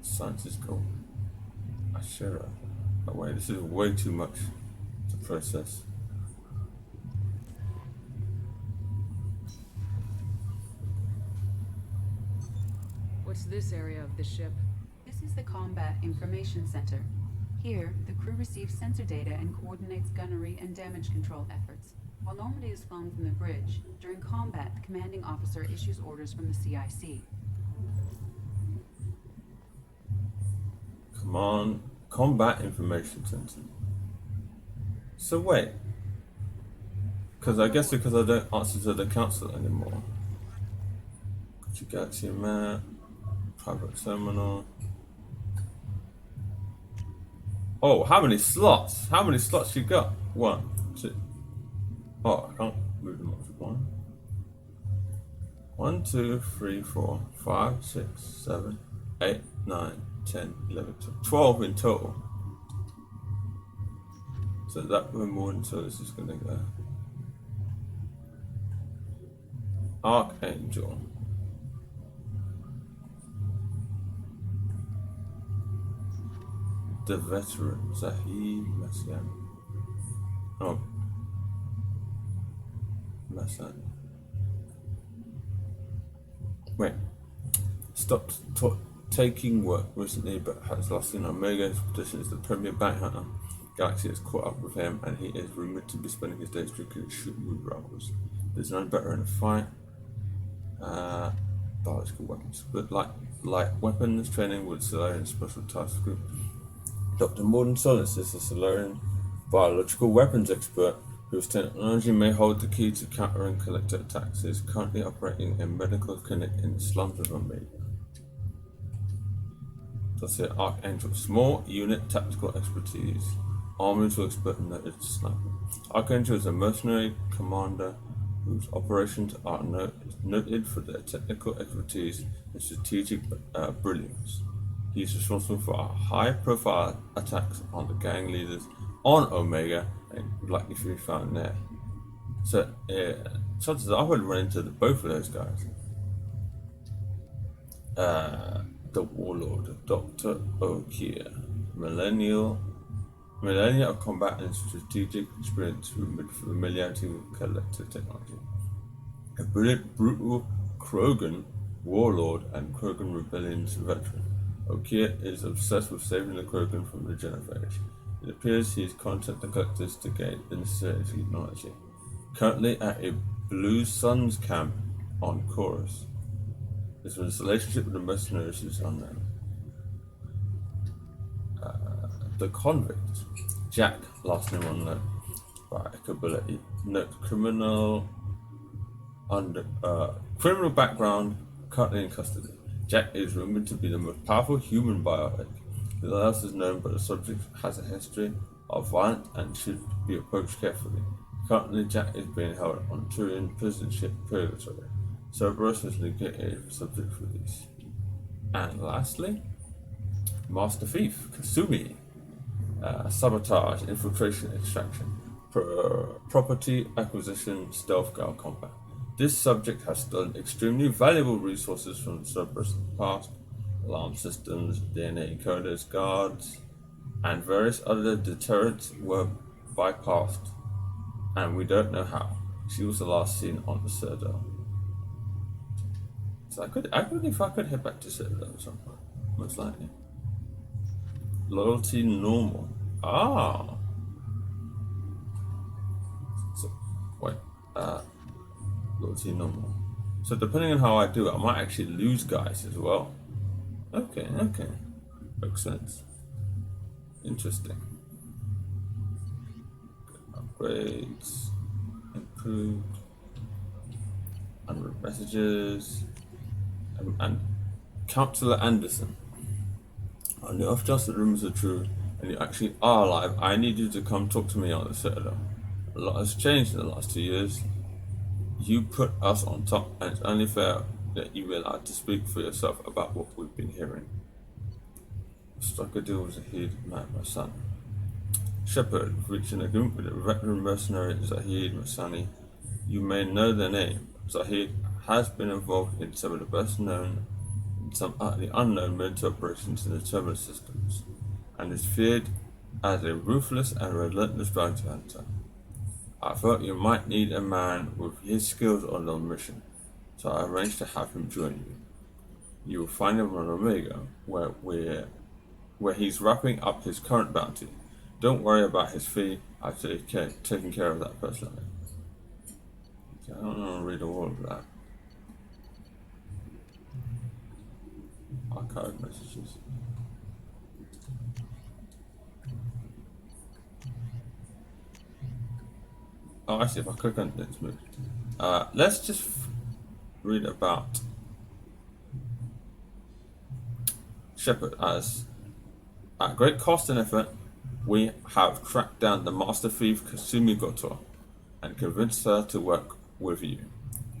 Sciences Goal. Ashera. Oh wait, this is way too much to process. What's this area of the ship? This is the Combat Information Center. Here, the crew receives sensor data and coordinates gunnery and damage control efforts. While Normandy is flown from the bridge, during combat, the commanding officer issues orders from the CIC. Combat Information Center. So wait. Because I guess because I don't answer to the council anymore. Galaxy map. Private terminal. Oh, how many slots? How many slots you got? 1, 2. Oh, I can't move them up to 1. 1, 2, 3, 4, 5, 6, 7, 8, 9, 10, 11, 12 in total. So that we're more than so this is gonna go. Archangel. The veteran Zahid Masian. Oh, Masan. Wait. Stopped taking work recently, but has lost in Omega. His position as the premier bank hunter. Galaxy has caught up with him, and he is rumored to be spending his days drinking and shooting with rivals. There's none better in a fight. biological weapons. But light weapons training with Solarian Special Task Group. Dr. Morden Solis is a Solarian biological weapons expert whose technology may hold the key to countering collector attacks. He is currently operating a medical clinic in the slums of Omega. That's it. Archangel, small unit tactical expertise. Armies will expert in the sniper. Archangel is a mercenary commander whose operations are noted for their technical expertise and strategic brilliance. He is responsible for high-profile attacks on the gang leaders on Omega and would likely be found there. So, chances are I would run into both of those guys. The Warlord, Dr. Okia, millennia of combat and strategic experience with familiarity with collective technology. A brilliant, brutal Krogan warlord and Krogan rebellion's veteran, Okia is obsessed with saving the Krogan from the Genophage. It appears he has contacted the collectors to gain the necessary technology. Currently at a Blue Suns camp on Chorus. His relationship with the mercenaries is unknown. The Convict, Jack, last name unknown, by ability. Note, criminal background, currently in custody. Jack is rumored to be the most powerful human biotic. Little else is known, but the subject has a history of violence and should be approached carefully. Currently, Jack is being held on Turian prison ship Purgatory. Cerberus has negated for subject release. And lastly, Master Thief, Kasumi. Sabotage, infiltration, extraction, property acquisition, stealth guard combat. This subject has stolen extremely valuable resources from Cerberus in the past, alarm systems, DNA encoders, guards, and various other deterrents were bypassed, and we don't know how. She was the last seen on the Citadel. So I could head back to Citadel at some point, most likely. Loyalty normal. Ah. So wait. Loyalty normal. So depending on how I do it, I might actually lose guys as well. Okay. Makes sense. Interesting. Upgrades. Improved. Unread messages. And Councillor Anderson. On the off chance the rumors are true and you actually are alive, I need you to come talk to me on the Citadel. A lot has changed in the last 2 years. You put us on top, and it's only fair that you be allowed to speak for yourself about what we've been hearing. Struck a deal with Zahid, my son. Shepard, reached an agreement with a veteran mercenary Zahid Masani. You may know their name. Zahid has been involved in some of the best known and some utterly unknown military operations in the terminal systems, and is feared as a ruthless and relentless bounty hunter. I thought you might need a man with his skills on the mission, so I arranged to have him join you. You will find him on Omega, where he's wrapping up his current bounty. Don't worry about his fee, I've taken care of that personally. Okay, I don't want to read all of that. Archive messages. Oh, I see. If I click on it, it's moved. Let's just read about Shepard. As at great cost and effort, we have tracked down the master thief Kasumi Goto and convinced her to work with you.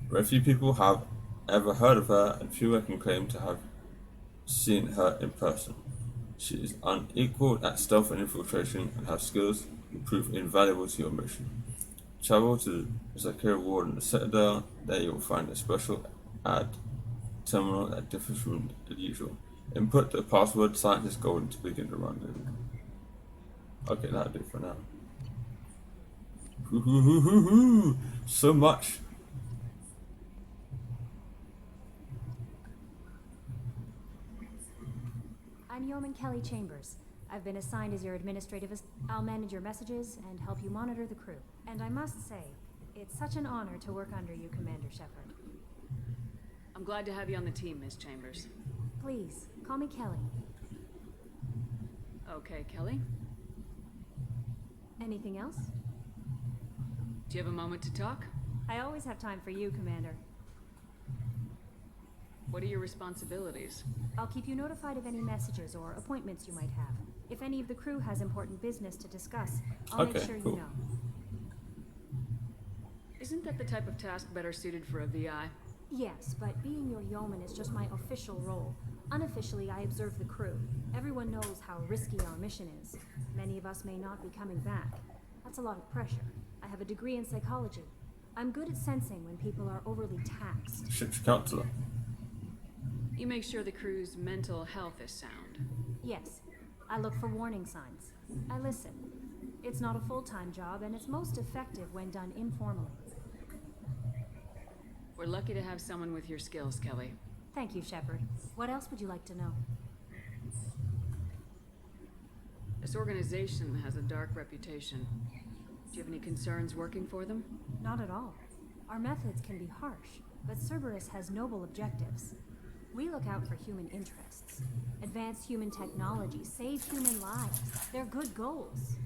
Very few people have ever heard of her, and fewer can claim to have seen her in person. She is unequaled at stealth and infiltration, and her skills will prove invaluable to your mission. Travel to Zakir Ward in the Citadel. There you will find a special ad terminal that differs from the usual. Input the password Scientist Golden to begin the run. Okay, that'll do for now. So much. I'm Yeoman Kelly Chambers. I've been assigned as your administrative I'll manage your messages and help you monitor the crew. And I must say, it's such an honor to work under you, Commander Shepard. I'm glad glad to have you on the team, Miss Chambers. Please, call me Kelly. Okay, Kelly. Anything else? Do you have a moment to talk? I always have time for you, Commander. What are your responsibilities? I'll keep you notified of any messages or appointments you might have. If any of the crew has important business to discuss, I'll make sure you know. Isn't that the type of task better suited for a VI? Yes, but being your yeoman is just my official role. Unofficially, I observe the crew. Everyone knows how risky our mission is. Many of us may not be coming back. That's a lot of pressure. I have a degree in psychology. I'm good at sensing when people are overly taxed. Ship's counselor. You make sure the crew's mental health is sound. Yes. I look for warning signs. I listen. It's not a full-time job, and it's most effective when done informally. We're lucky to have someone with your skills, Kelly. Thank you, Shepard. What else would you like to know? This organization has a dark reputation. Do you have any concerns working for them? Not at all. Our methods can be harsh, but Cerberus has noble objectives. We look out for human interests. Advance human technology, save human lives. They're good goals.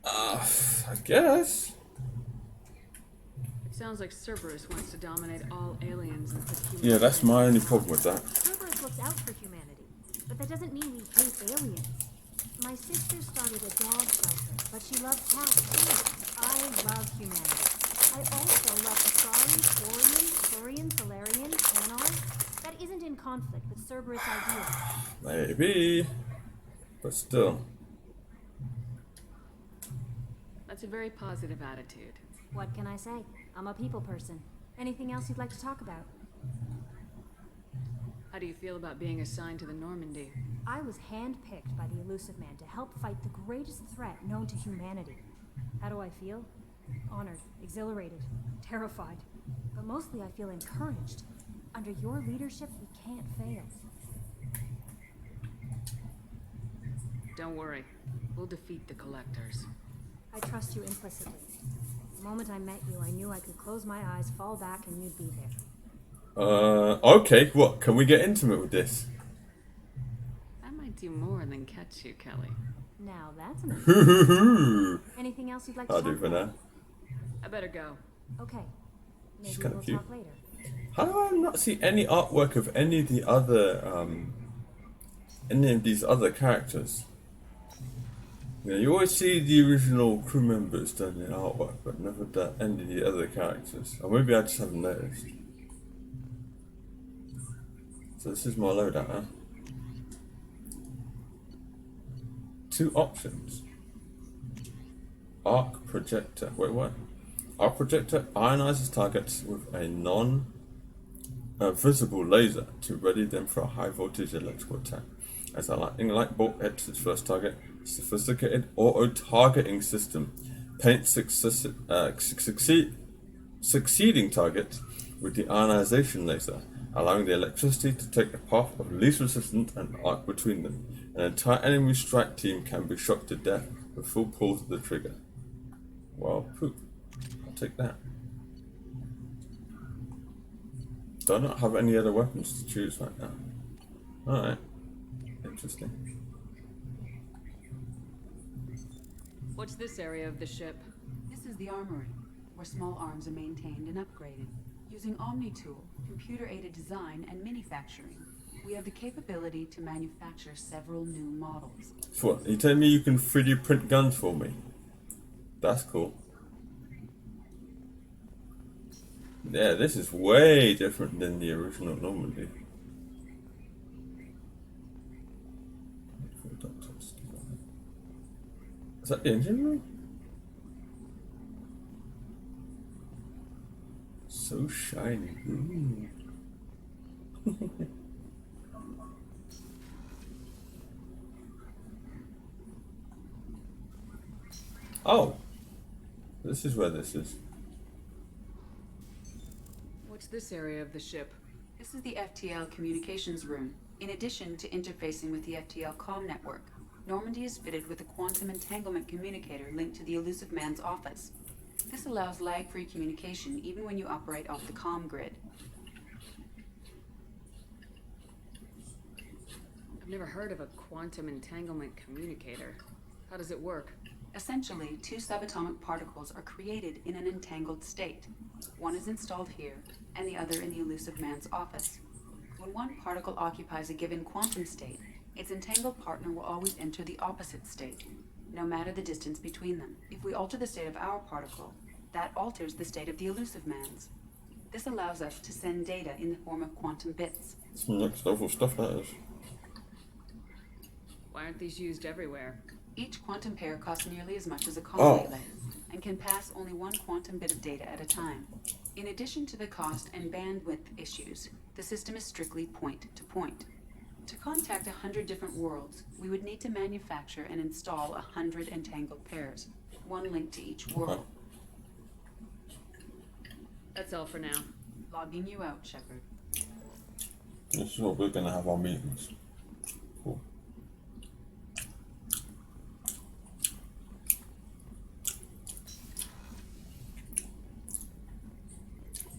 I guess. It sounds like Cerberus wants to dominate all aliens and put humans. Yeah, that's my only problem with that. Cerberus looks out for humanity, but that doesn't mean we hate aliens. My sister started a dog shelter, but she loves cats too. I love humanity. I also love Asari, Thorian, Turian, Solarian, Canon. That isn't in conflict with Cerberus ideas. Maybe. But still. That's a very positive attitude. What can I say? I'm a people person. Anything else you'd like to talk about? How do you feel about being assigned to the Normandy? I was handpicked by the Elusive Man to help fight the greatest threat known to humanity. How do I feel? Honored, exhilarated, terrified. But mostly I feel encouraged. Under your leadership, we can't fail. Don't worry. We'll defeat the Collectors. I trust you implicitly. The moment I met you, I knew I could close my eyes, fall back, and you'd be there. Okay, what? Can we get intimate with this? I might do more than catch you, Kelly. Now that's amazing. Anything else you'd like to I'll talk do for about? now. I better go. Okay. She's Maybe kinda we'll cute. talk later. How do I not see any artwork of any of the other, any of these other characters? You know, you always see the original crew members done in artwork, but never any of the other characters. Or maybe I just haven't noticed. So this is my loadout, huh? 2 options. Arc projector. Wait, what? Arc projector ionizes targets with a non-visible laser to ready them for a high-voltage electrical attack. As a lightning light bolt hits its first target, sophisticated auto-targeting system paints succeeding targets with the ionization laser, allowing the electricity to take the path of least resistance and arc between them. An entire enemy strike team can be shot to death with full pull to the trigger. Well, poop. I'll take that. Do I not have any other weapons to choose right now? Alright. Interesting. What's this area of the ship? This is the armory, where small arms are maintained and upgraded. Using Omni-Tool, computer-aided design, and manufacturing, we have the capability to manufacture several new models. So what? You telling me you can 3D print guns for me? That's cool. Yeah, this is way different than the original Normandy. Is that the engine room? So shiny. Ooh. Oh, this is where this is. What's this area of the ship? This is the FTL communications room. In addition to interfacing with the FTL comm network, Normandy is fitted with a quantum entanglement communicator linked to the Elusive Man's office. This allows lag-free communication even when you operate off the comm grid. Never heard of a quantum entanglement communicator. How does it work? Essentially, two subatomic particles are created in an entangled state. One is installed here, and the other in the elusive man's office. When one particle occupies a given quantum state, its entangled partner will always enter the opposite state, no matter the distance between them. If we alter the state of our particle, that alters the state of the elusive man's. This allows us to send data in the form of quantum bits. Some next level stuff, that is. Why aren't these used everywhere? Each quantum pair costs nearly as much as a colony layer, and can pass only one quantum bit of data at a time. In addition to the cost and bandwidth issues, the system is strictly point-to-point. To contact 100 different worlds, we would need to manufacture and install 100 entangled pairs, one link to each world. That's all for now. Logging you out, Shepard. This is what we're gonna have our meetings. Cool.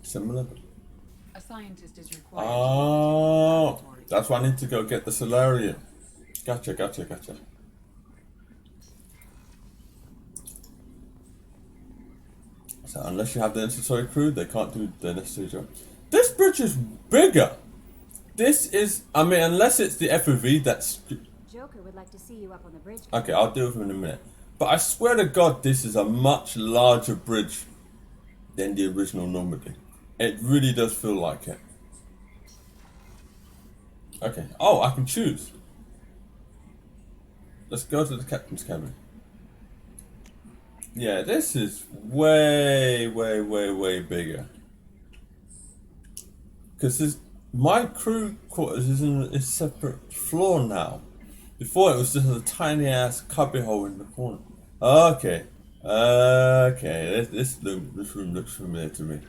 Similar. A scientist is required. Oh, that's why I need to go get the Solarium. Gotcha. So unless you have the necessary crew, they can't do the necessary job. This bridge is bigger. This is, I mean, unless it's the FOV that's... Joker would like to see you up on the bridge. Okay, I'll deal with him in a minute. But I swear to God, this is a much larger bridge than the original Normandy. It really does feel like it. Okay. Oh, I can choose. Let's go to the captain's cabin. Yeah, this is way bigger. Because my crew quarters is in a separate floor now. Before it was just a tiny ass cubbyhole in the corner. Okay. This room looks familiar to me.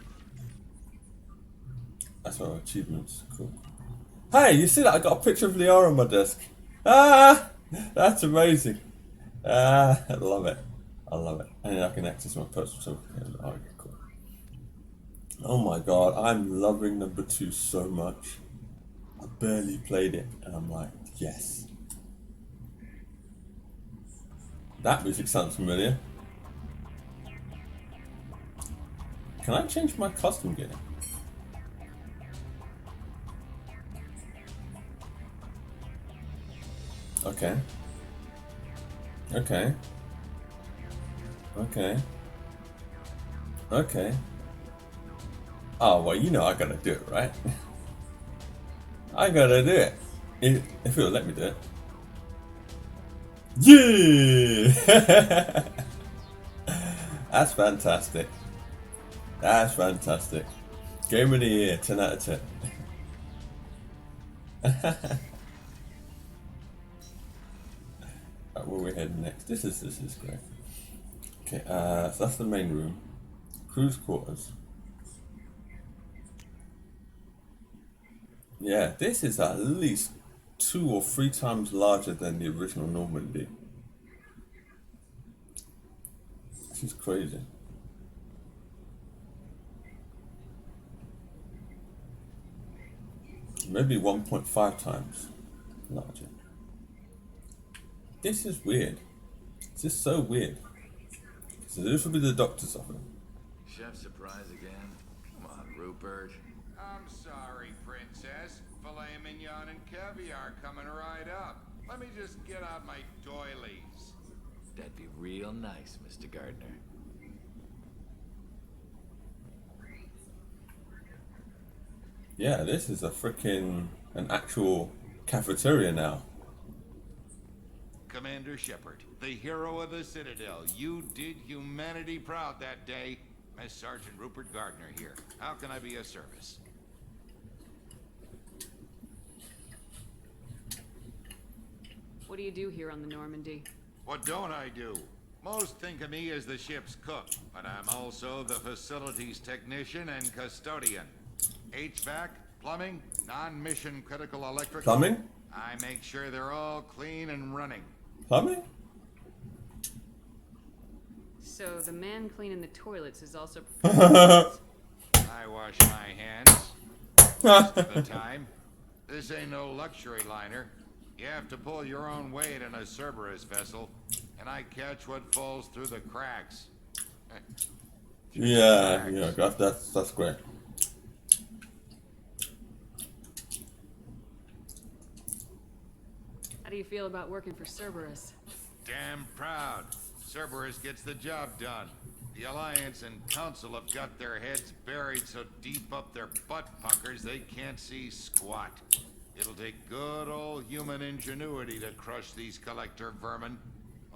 That's our achievements. Cool. Hey, you see that? I got a picture of Liara on my desk. Ah, that's amazing. Ah, I love it. And then I can access my personal stuff. Okay, cool. Oh my god, I'm loving number 2 so much. I barely played it, and I'm like, yes. That music sounds familiar. Can I change my custom gear? Okay. Oh, well, you know I gotta do it, right? I gotta do it. If it'll let me do it. Yeah! That's fantastic. Game of the year, 10 out of 10. Right, where we're heading next? This is great. Okay, so that's the main room. Crew's quarters. Yeah, this is at least 2 or 3 times larger than the original Normandy. This is crazy. Maybe 1.5 times larger. This is weird. This is so weird. So this will be the doctor's office. Chef surprise again? Come on, Rupert. I'm sorry, Princess. Filet mignon and caviar coming right up. Let me just get out my doilies. That'd be real nice, Mr. Gardner. Yeah, this is an actual cafeteria now. Commander Shepard, the hero of the Citadel. You did humanity proud that day. Miss Sergeant Rupert Gardner here. How can I be of service? What do you do here on the Normandy? What don't I do? Most think of me as the ship's cook, but I'm also the facilities technician and custodian. HVAC, plumbing, non-mission critical electrical. Plumbing? I make sure they're all clean and running. Plumbing? So the man cleaning the toilets is also I wash my hands most of the time. This ain't no luxury liner. You have to pull your own weight in a Cerberus vessel, and I catch what falls through the cracks. Yeah, that's great. How do you feel about working for Cerberus? Damn proud. Cerberus gets the job done. The Alliance and Council have got their heads buried so deep up their butt puckers they can't see squat. It'll take good old human ingenuity to crush these collector vermin.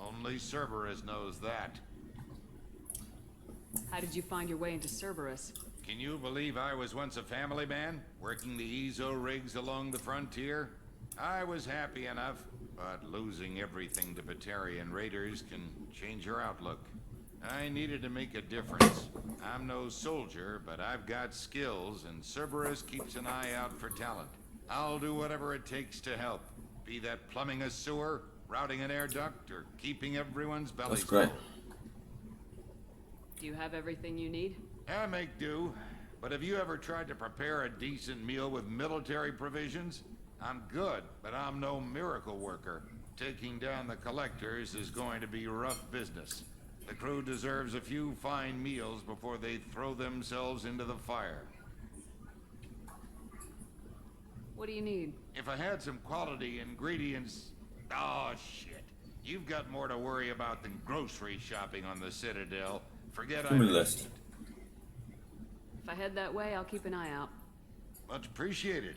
Only Cerberus knows that. How did you find your way into Cerberus? Can you believe I was once a family man, working the EZO rigs along the frontier? I was happy enough, but losing everything to Batarian raiders can change your outlook. I needed to make a difference. I'm no soldier, but I've got skills, and Cerberus keeps an eye out for talent. I'll do whatever it takes to help, be that plumbing a sewer, routing an air duct, or keeping everyone's bellies full. That's great. Do you have everything you need? I make do, but have you ever tried to prepare a decent meal with military provisions? I'm good, but I'm no miracle worker. Taking down the collectors is going to be rough business. The crew deserves a few fine meals before they throw themselves into the fire. What do you need? If I had some quality ingredients... Oh, shit. You've got more to worry about than grocery shopping on the Citadel. Forget I Give me a mentioned list. If I head that way, I'll keep an eye out. Much appreciated.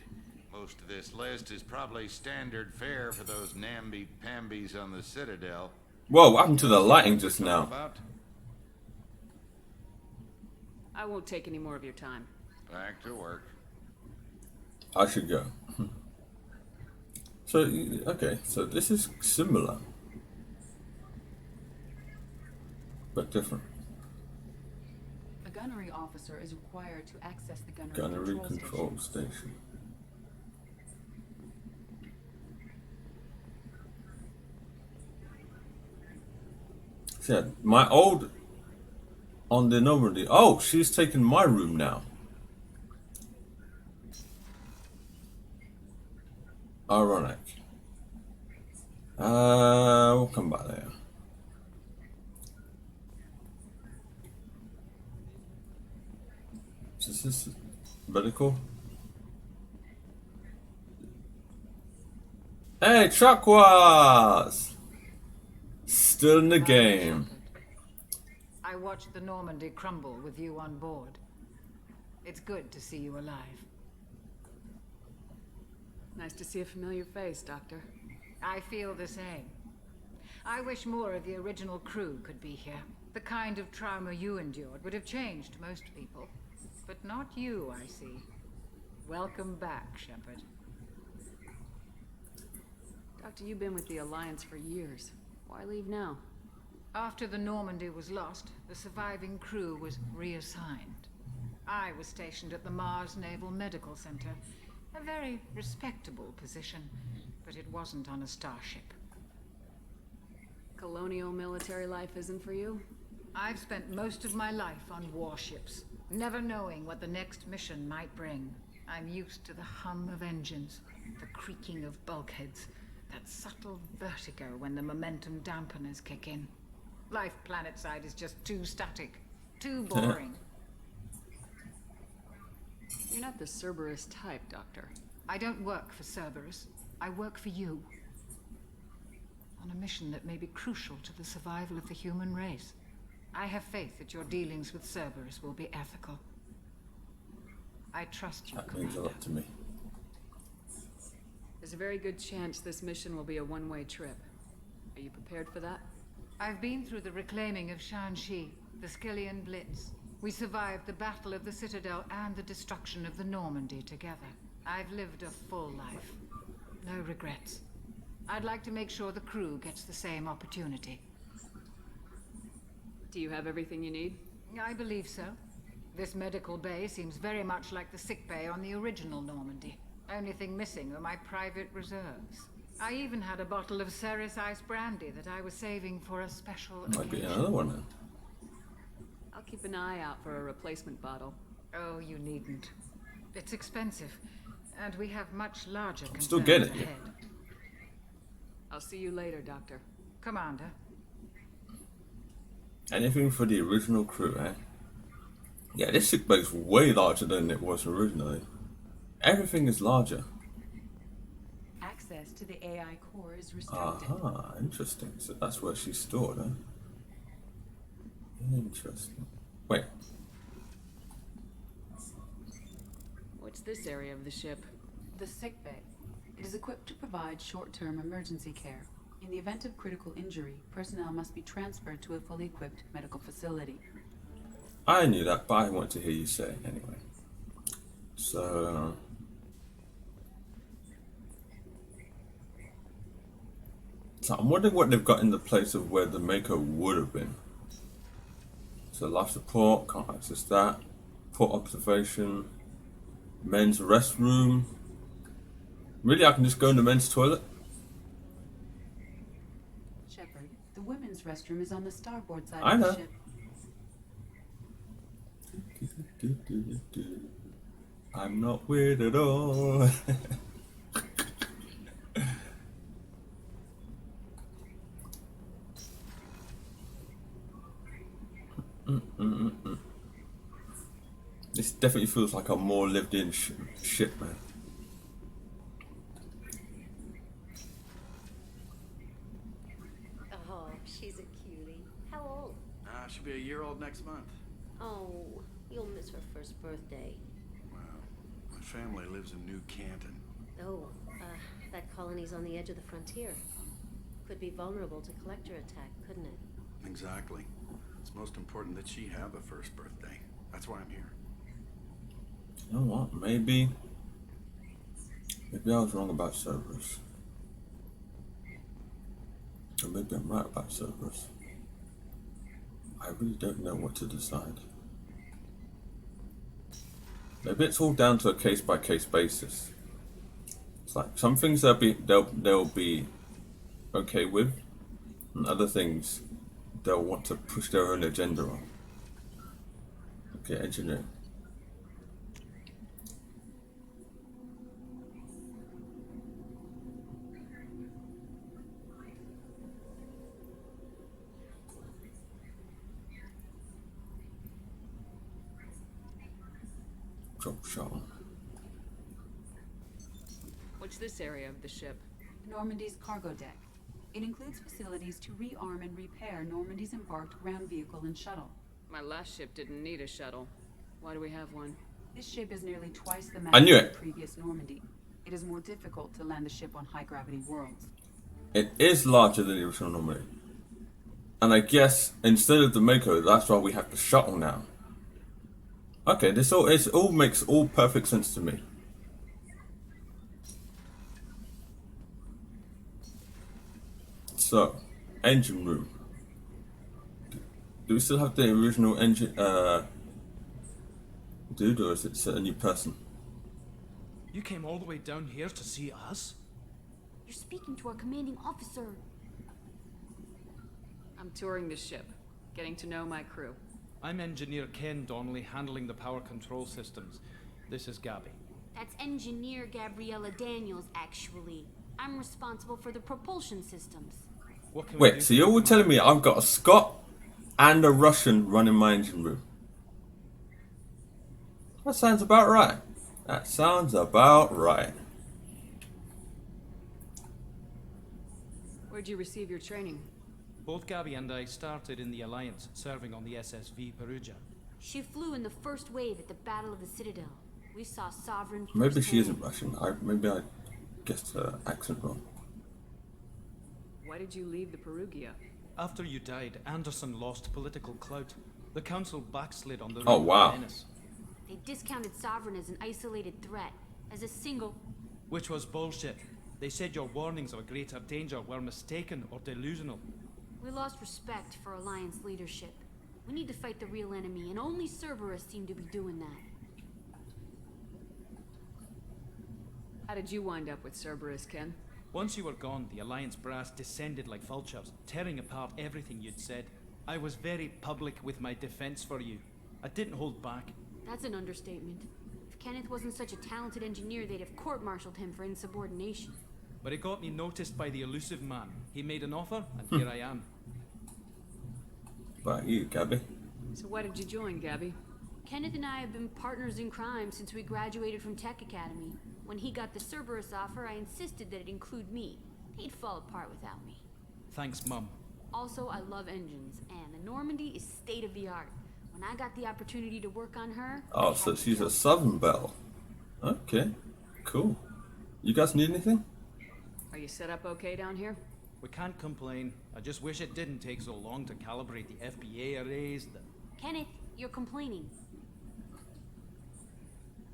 Most of this list is probably standard fare for those namby-pambies on the Citadel. Whoa, what happened to the lighting just now? I won't take any more of your time. Back to work. I should go. So, okay, so this is similar, but different. A gunnery officer is required to access the Gunnery control station. Yeah, my old on the Normandy. Oh, she's taken my room now. Ironic. We'll come back there. Is this medical? Hey, Chakwas! Still in the game. I watched the Normandy crumble with you on board. It's good to see you alive. Nice to see a familiar face, Doctor. I feel the same. I wish more of the original crew could be here. The kind of trauma you endured would have changed most people. But not you, I see. Welcome back, Shepard. Doctor, you've been with the Alliance for years. Why leave now? After the Normandy was lost, the surviving crew was reassigned. I was stationed at the Mars Naval Medical Center. A very respectable position, but it wasn't on a starship. Colonial military life isn't for you? I've spent most of my life on warships, never knowing what the next mission might bring. I'm used to the hum of engines, the creaking of bulkheads, that subtle vertigo when the momentum dampeners kick in. Life planetside is just too static, too boring. You're not the Cerberus type, Doctor. I don't work for Cerberus. I work for you. On a mission that may be crucial to the survival of the human race. I have faith that your dealings with Cerberus will be ethical. I trust you, That means a lot to me. There's a very good chance this mission will be a one-way trip. Are you prepared for that? I've been through the reclaiming of Shanxi, the Skillian Blitz. We survived the Battle of the Citadel and the destruction of the Normandy together. I've lived a full life. No regrets. I'd like to make sure the crew gets the same opportunity. Do you have everything you need? I believe so. This medical bay seems very much like the sick bay on the original Normandy. Only thing missing are my private reserves. I even had a bottle of Ceres Ice brandy that I was saving for a special Might be occasion. another one then. I'll keep an eye out for a replacement bottle. Oh, you needn't. It's expensive, and we have much larger concerns Still get it. ahead. I'll see you later, Doctor. Commander. Anything for the original crew, eh? Yeah, this sick bay's way larger than it was originally. Everything is larger. Access to the AI core is restricted. Aha, interesting. So that's where she's stored, huh? Interesting. Wait. What's this area of the ship? The sick bay. It is equipped to provide short-term emergency care. In the event of critical injury, personnel must be transferred to a fully equipped medical facility. I knew that, but I want to hear you say it anyway. So... So I'm wondering what they've got in the place of where the Mako would have been. So life support, can't access that. Port observation. Men's restroom. Really, I can just go in the men's toilet? Shepard, the women's restroom is on the starboard side I of know. the ship. I'm not weird at all. This definitely feels like a more lived-in ship, man. Oh, she's a cutie. How old? She'll be a year old next month. Oh, you'll miss her first birthday. Wow. My family lives in New Canton. Oh, that colony's on the edge of the frontier. Could be vulnerable to collector attack, couldn't it? Exactly. It's most important that she have a first birthday. That's why I'm here. You know what? Maybe I was wrong about Cerberus. Or maybe I'm right about Cerberus. I really don't know what to decide. Maybe it's all down to a case-by-case basis. It's like some things they'll be okay with, and other things they'll want to push their own agenda on. Okay, engineering. Drop shot. What's this area of the ship? Normandy's cargo deck. It includes facilities to rearm and repair Normandy's embarked ground vehicle and shuttle. My last ship didn't need a shuttle. Why do we have one? This ship is nearly twice the I mass knew of it. the previous Normandy. It is more difficult to land the ship on high-gravity worlds. It is larger than the original Normandy. And I guess instead of the Mako, that's why we have the shuttle now. Okay, it all makes all perfect sense to me. So, engine room. Do we still have the original engine dude, or is it a new person? You came all the way down here to see us? You're speaking to our commanding officer. I'm touring the ship, getting to know my crew. I'm Engineer Ken Donnelly, handling the power control systems. This is Gabby. That's Engineer Gabriella Daniels, actually. I'm responsible for the propulsion systems. What can we do? Wait, so you're all telling me I've got a Scot and a Russian running my engine room? That sounds about right. That sounds about right. Where'd you receive your training? Both Gabby and I started in the Alliance, serving on the SSV Perugia. She flew in the first wave at the Battle of the Citadel. We saw Sovereign Maybe she firsthand. isn't Russian. Maybe I guessed her accent wrong. Why did you leave the Perugia? After you died, Anderson lost political clout. The Council backslid on the Oh, Ring of wow. Menace, They discounted Sovereign as an isolated threat, as a single... which was bullshit. They said your warnings of a greater danger were mistaken or delusional. We lost respect for Alliance leadership. We need to fight the real enemy, and only Cerberus seem to be doing that. How did you wind up with Cerberus, Ken? Once you were gone, the Alliance brass descended like vultures, tearing apart everything you'd said. I was very public with my defense for you. I didn't hold back. That's an understatement. If Kenneth wasn't such a talented engineer, they'd have court-martialed him for insubordination. but it got me noticed by the elusive man. He made an offer, and here I am. About you, Gabby. So why did you join, Gabby? Kenneth and I have been partners in crime since we graduated from Tech Academy. When he got the Cerberus offer, I insisted that it include me. He'd fall apart without me. Thanks, Mum. Also, I love engines, and the Normandy is state-of-the-art. When I got the opportunity to work on her... Oh, so she's a Southern Belle. Okay, cool. You guys need anything? Are you set up okay down here? We can't complain. I just wish it didn't take so long to calibrate the FBA arrays. Kenneth, you're complaining.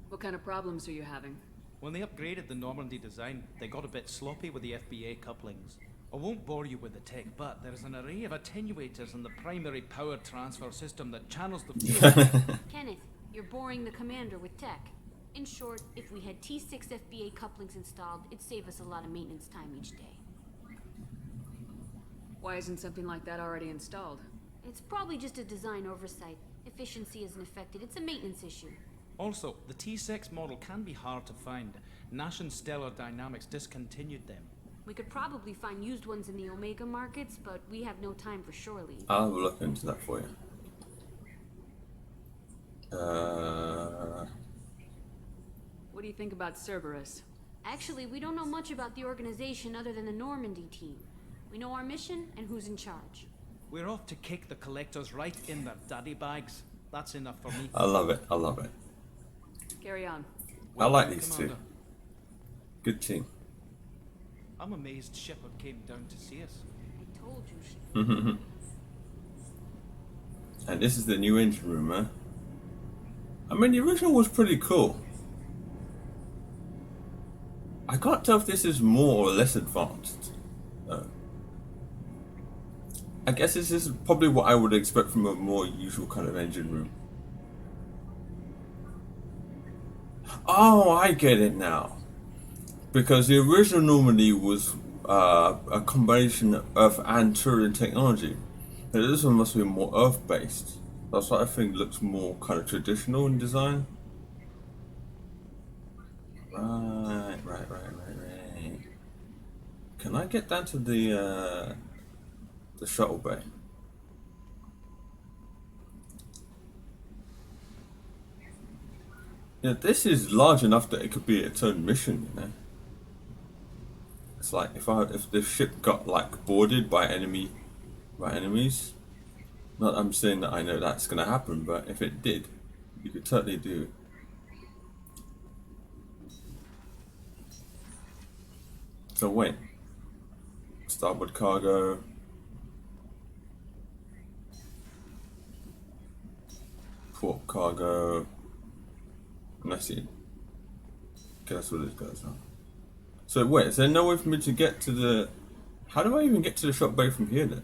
What kind of problems are you having? When they upgraded the Normandy design, they got a bit sloppy with the FBA couplings. I won't bore you with the tech, but there's an array of attenuators in the primary power transfer system that channels the fuel. Kenneth, you're boring the commander with tech. In short, if we had T6 FBA couplings installed, it'd save us a lot of maintenance time each day. Why isn't something like that already installed? It's probably just a design oversight. Efficiency isn't affected. It's a maintenance issue. Also, the T6 model can be hard to find. Nash and Stellar Dynamics discontinued them. We could probably find used ones in the Omega markets, but we have no time for shore leave. I'll have a look into that for you. What do you think about Cerberus? Actually, we don't know much about the organization other than the Normandy team. We know our mission and who's in charge. We're off to kick the collectors right in their daddy bags. That's enough for me. I love it. I love it. Carry on. I like these two. Good team. I'm amazed Shepard came down to see us. I told you, Shepard. And this is the new engine room, huh? I mean, the original was pretty cool. I can't tell if this is more or less advanced. I guess this is probably what I would expect from a more usual kind of engine room. Oh, I get it now. Because the original Normandy was a combination of Earth and Turian technology. But this one must be more Earth-based. That's what I think looks more kind of traditional in design. Right. Can I get down to the shuttle bay? Yeah, this is large enough that it could be its own mission, you know. It's like if the ship got like boarded by enemies. Not that I'm saying that I know that's gonna happen, but if it did, you could totally do. So wait. Starboard cargo. Port cargo. And that's it. Okay, that's what this goes on. So wait, is there no way for me to get to the... How do I even get to the shop bay from here then?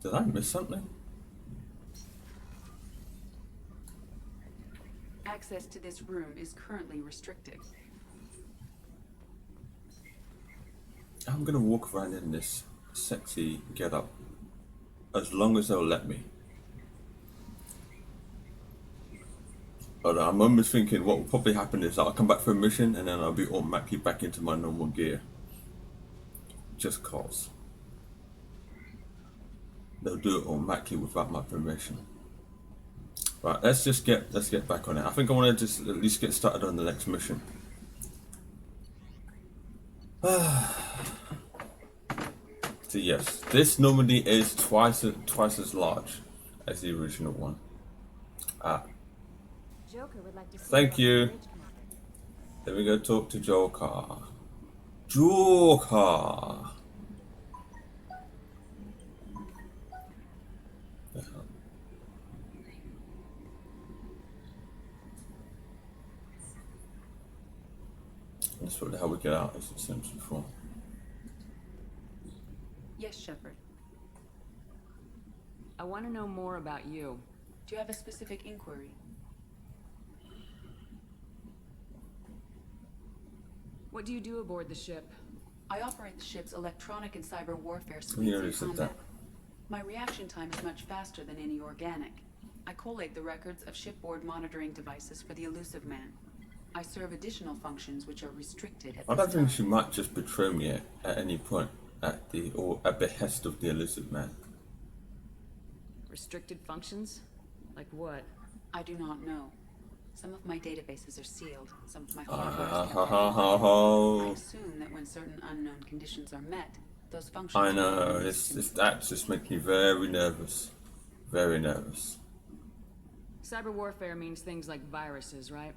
Did I miss something? Access to this room is currently restricted. I'm gonna walk around in this sexy get-up as long as they'll let me. But I'm almost thinking what will probably happen is I'll come back for a mission and then I'll be automatically back into my normal gear. Just cause. They'll do it automatically without my permission. Right, let's get back on it. I think I want to just at least get started on the next mission. So yes, this Normandy is twice as large as the original one. Joker would like to see Thank you. Then we go talk to Joker. Joker. That's probably how we get out, as it seems before. Yes, Shepard. I want to know more about you. Do you have a specific inquiry? What do you do aboard the ship? I operate the ship's electronic and cyber warfare You suites already in said combat. that. My reaction time is much faster than any organic. I collate the records of shipboard monitoring devices for the elusive man. I serve additional functions which are restricted at I this don't think time. she might just betray me at any point at the or at behest of the elusive man. Restricted functions? Like what? I do not know. Some of my databases are sealed. Some of my hardware is kept I assume that when certain unknown conditions are met, those functions. I know. That just makes me very nervous. Very nervous. Cyber warfare means things like viruses, right?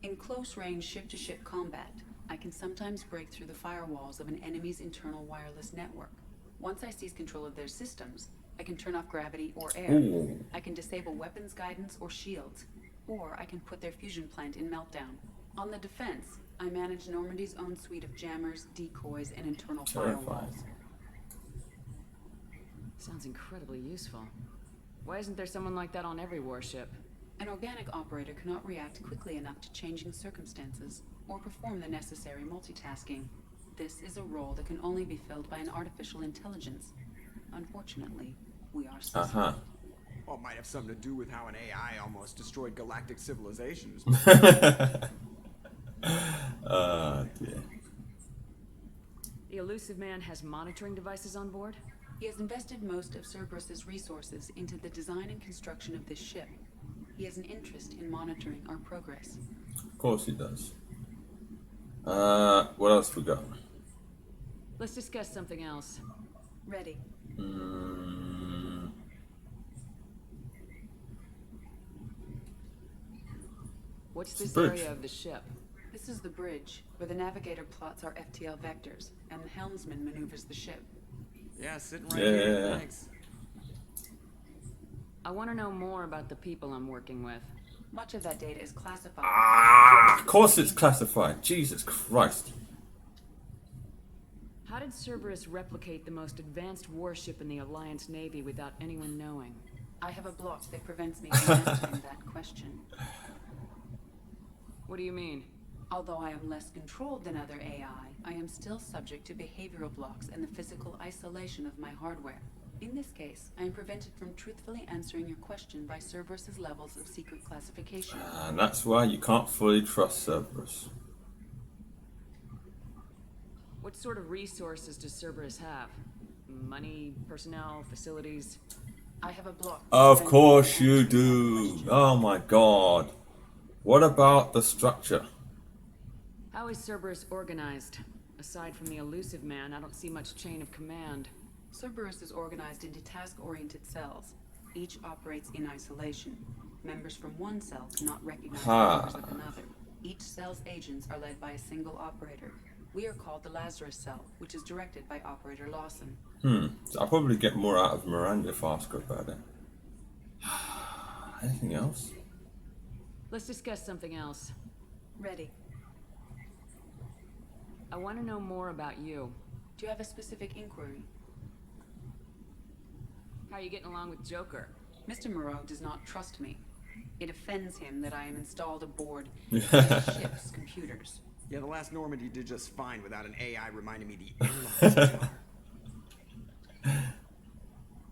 In close-range ship-to-ship combat, I can sometimes break through the firewalls of an enemy's internal wireless network. Once I seize control of their systems, I can turn off gravity or air. Ooh. I can disable weapons guidance or shields, or I can put their fusion plant in meltdown. On the defense, I manage Normandy's own suite of jammers, decoys, and internal firewalls. Sounds incredibly useful. Why isn't there someone like that on every warship? An organic operator cannot react quickly enough to changing circumstances or perform the necessary multitasking. This is a role that can only be filled by an artificial intelligence. Unfortunately, we are Well, it might have something to do with how an AI almost destroyed galactic civilizations. Dear. The elusive man has monitoring devices on board? He has invested most of Cerberus's resources into the design and construction of this ship. He has an interest in monitoring our progress. Of course he does. What else we got? Let's discuss something else. Ready. What's this Bridge. area of the ship? This is the bridge, where the navigator plots our FTL vectors, and the helmsman maneuvers the ship. Yeah, sitting right here. Thanks. I want to know more about the people I'm working with. Much of that data is classified. Of course it's classified. Jesus Christ. How did Cerberus replicate the most advanced warship in the Alliance Navy without anyone knowing? I have a block that prevents me from answering that question. What do you mean? Although I am less controlled than other AI, I am still subject to behavioral blocks and the physical isolation of my hardware. In this case, I am prevented from truthfully answering your question by Cerberus's levels of secret classification. And that's why you can't fully trust Cerberus. What sort of resources does Cerberus have? Money, personnel, facilities? I have a block. Of course you do. Oh my god. What about the structure? How is Cerberus organized? Aside from the elusive man, I don't see much chain of command. Cerberus is organized into task-oriented cells. Each operates in isolation. Members from one cell cannot recognize members of another. Each cell's agents are led by a single operator. We are called the Lazarus Cell, which is directed by Operator Lawson. I'll probably get more out of Miranda if I ask her about it. Anything else? Let's discuss something else. Ready. I want to know more about you. Do you have a specific inquiry? How are you getting along with Joker? Mr. Moreau does not trust me. It offends him that I am installed aboard Yeah. the ship's computers. Yeah, the last Normandy did just fine without an AI reminding me the airlines.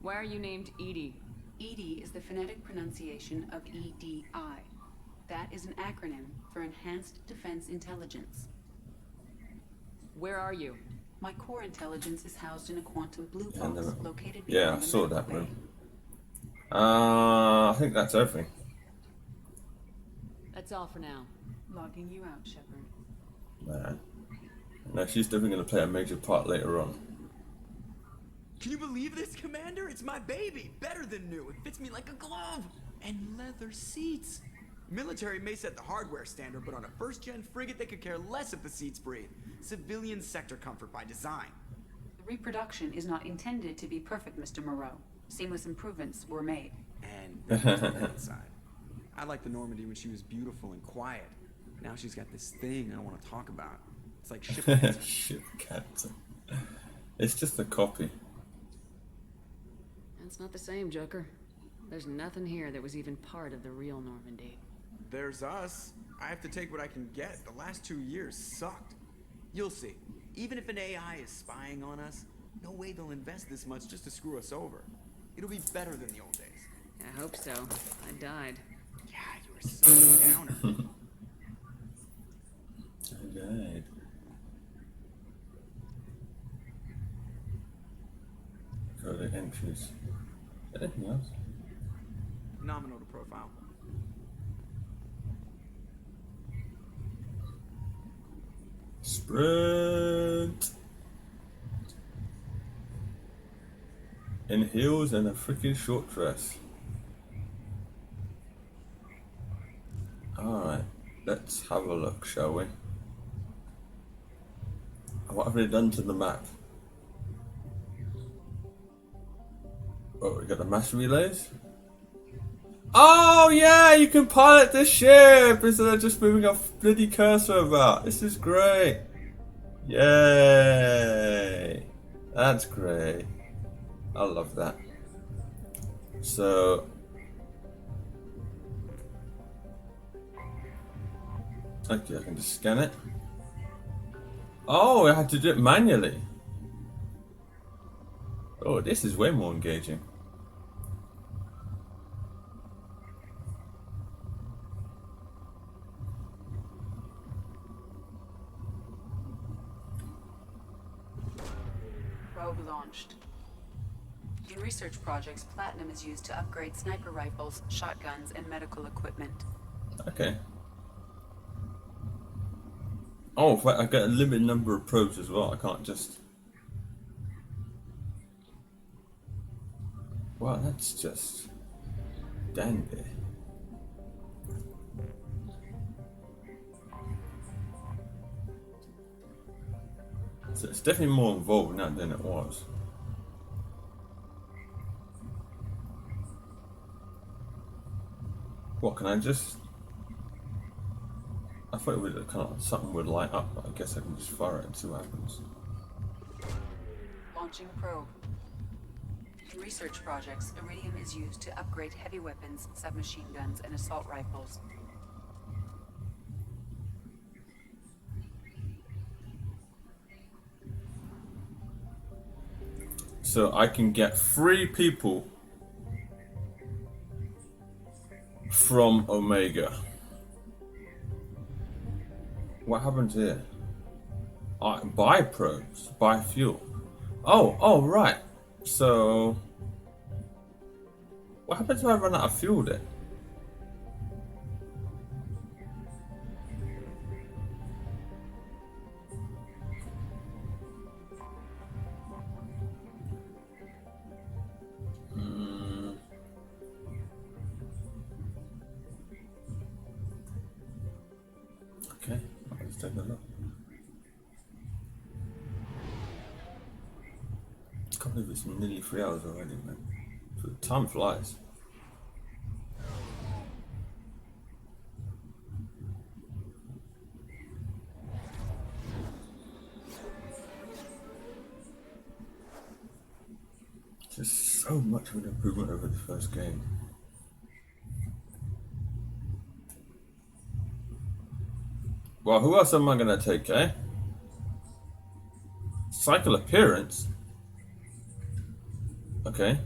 Why are you named Edie? EDI is the phonetic pronunciation of EDI. That is an acronym for Enhanced Defense Intelligence. Where are you? My core intelligence is housed in a quantum blue And box then- located yeah, beyond I the saw medical that bay. room. I think that's everything. That's all for now. Logging you out, Shepard. Man. No, she's definitely going to play a major part later on. Can you believe this, Commander? It's my baby. Better than new. It fits me like a glove. And leather seats. Military may set the hardware standard, but on a first-gen frigate, they could care less if the seats breathe. Civilian sector comfort by design. The reproduction is not intended to be perfect, Mr. Moreau. Seamless improvements were made. And the inside. I liked the Normandy when she was beautiful and quiet. Now she's got this thing I don't want to talk about. It's like ship cancer. Ship cancer. It's just a copy. That's not the same, Joker. There's nothing here that was even part of the real Normandy. There's us. I have to take what I can get. The last 2 years sucked. You'll see. Even if an AI is spying on us, no way they'll invest this much just to screw us over. It'll be better than the old days. I hope so. I died. Yeah, you were so downer. Anything else? Nominal to profile. Sprint. In heels and a freaking short dress. Alright, let's have a look, shall we? What have they done to the map? Oh, we got the mass relays? Oh yeah, you can pilot the ship instead of just moving a bloody cursor about. This is great. Yay. That's great. I love that. So okay, I can just scan it. Oh, I had to do it manually. Oh, this is way more engaging. Probe launched. In research projects, platinum is used to upgrade sniper rifles, shotguns, and medical equipment. Okay. Oh, in fact, I get a limited number of probes as well. I can't just... Wow, that's just dandy. So it's definitely more involved now than it was. What, can I just... I thought it would kind of something would light up, but I guess I can just fire it and see what happens. Launching probe. In research projects, iridium is used to upgrade heavy weapons, submachine guns, and assault rifles. So I can get 3 people from Omega. What happens here? I can buy probes, buy fuel. Oh, right. So what happens if I run out of fuel then? Okay, let's take a look. I can't believe it's nearly 3 hours already, man. Time flies. Just so much of an improvement over the first game. Well, who else am I gonna take, eh? Cycle appearance? Okay.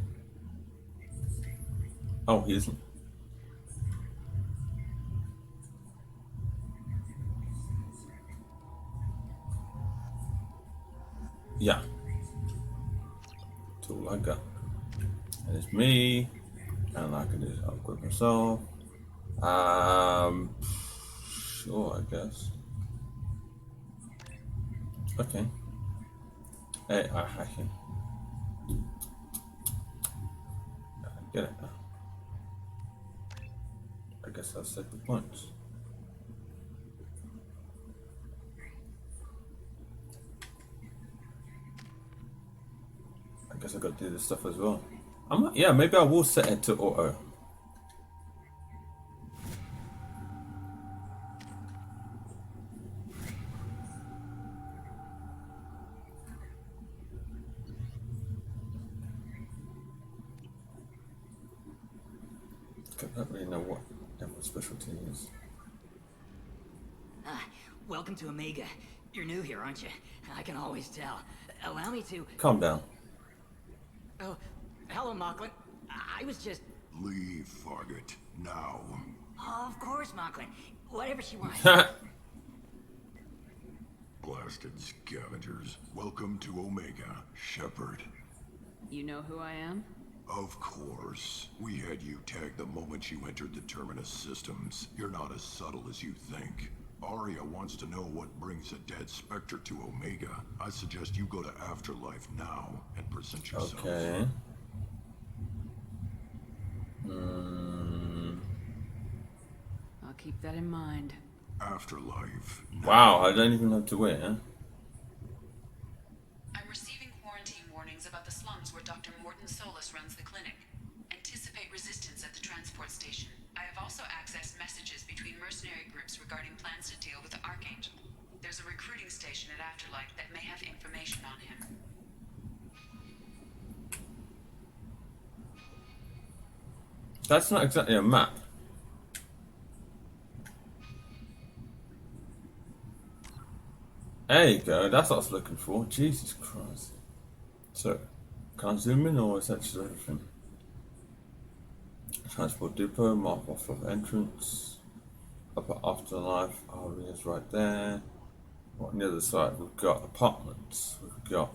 Oh, he isn't. Yeah. That's all I got. And it's me. And I can just upgrade myself. Sure, I guess. Okay. Hey, I can get it now. I guess I'll set the points. I guess I got to do this stuff as well. Yeah, maybe I will set it to auto. I don't really know what everyone's specialty is. Welcome to Omega. You're new here, aren't you? I can always tell. Allow me to... Calm down. Oh, hello, Mocklin. I was just... Leave, Fargate. Now. Oh, of course, Mocklin. Whatever she wants. Blasted scavengers. Welcome to Omega, Shepard. You know who I am? Of course. We had you tagged the moment you entered the Terminus systems. You're not as subtle as you think. Arya wants to know what brings a dead Spectre to Omega. I suggest you go to Afterlife now and present yourself. Okay. I'll keep that in mind. Afterlife. Wow, I don't even have to wait, huh? I'm receiving quarantine warnings about the slums where Dr. Morton Solus runs the clinic. Anticipate resistance at the transport station. I have also accessed messages between mercenary groups regarding plans to deal with the Archangel. There's a recruiting station at Afterlife that may have information on him. That's not exactly a map. There you go, that's what I was looking for. Jesus Christ. So, can I zoom in or is that just everything? Transport depot, mark off of entrance. Upper afterlife, Aria's right there. On the other side, we've got apartments. We've got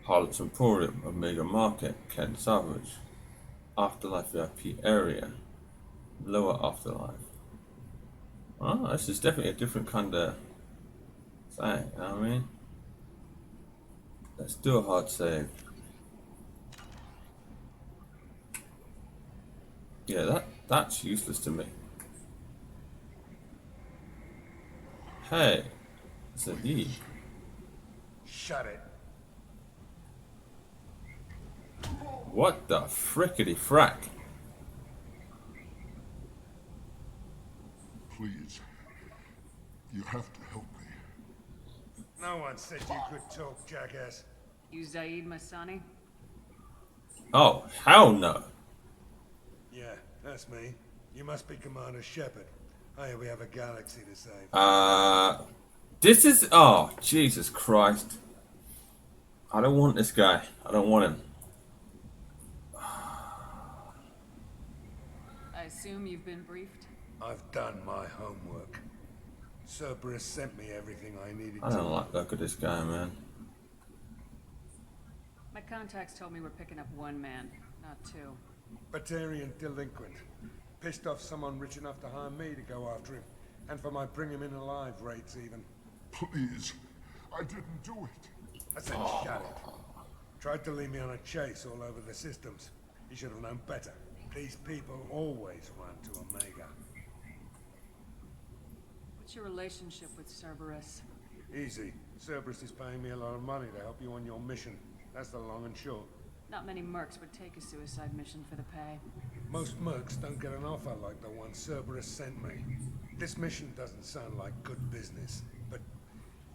Harlot's Emporium, Omega Market, Ken Savage, Afterlife VIP area, Lower Afterlife. Oh, this is definitely a different kind of thing, you know what I mean? Let's do a hard save. Yeah, that's useless to me. Hey, it's a D. Shut it. What the frickety frack? Please. You have to help me. No one said you could talk, jackass. You Zaid Masani? Oh, hell no. Yeah, that's me. You must be Commander Shepard. Hey, we have a galaxy to save. This is... Oh, Jesus Christ. I don't want this guy. I don't want him. I assume you've been briefed? I've done my homework. Cerberus sent me everything I needed I don't like the look of this guy, man. My contacts told me we're picking up one man, not two. Batarian delinquent. Pissed off someone rich enough to hire me to go after him. And for my bring him in alive rates even. Please. I didn't do it. I said shut it. Tried to lead me on a chase all over the systems. He should have known better. These people always run to Omega. What's your relationship with Cerberus? Easy. Cerberus is paying me a lot of money to help you on your mission. That's the long and short. Not many mercs would take a suicide mission for the pay. Most mercs don't get an offer like the one Cerberus sent me. This mission doesn't sound like good business, but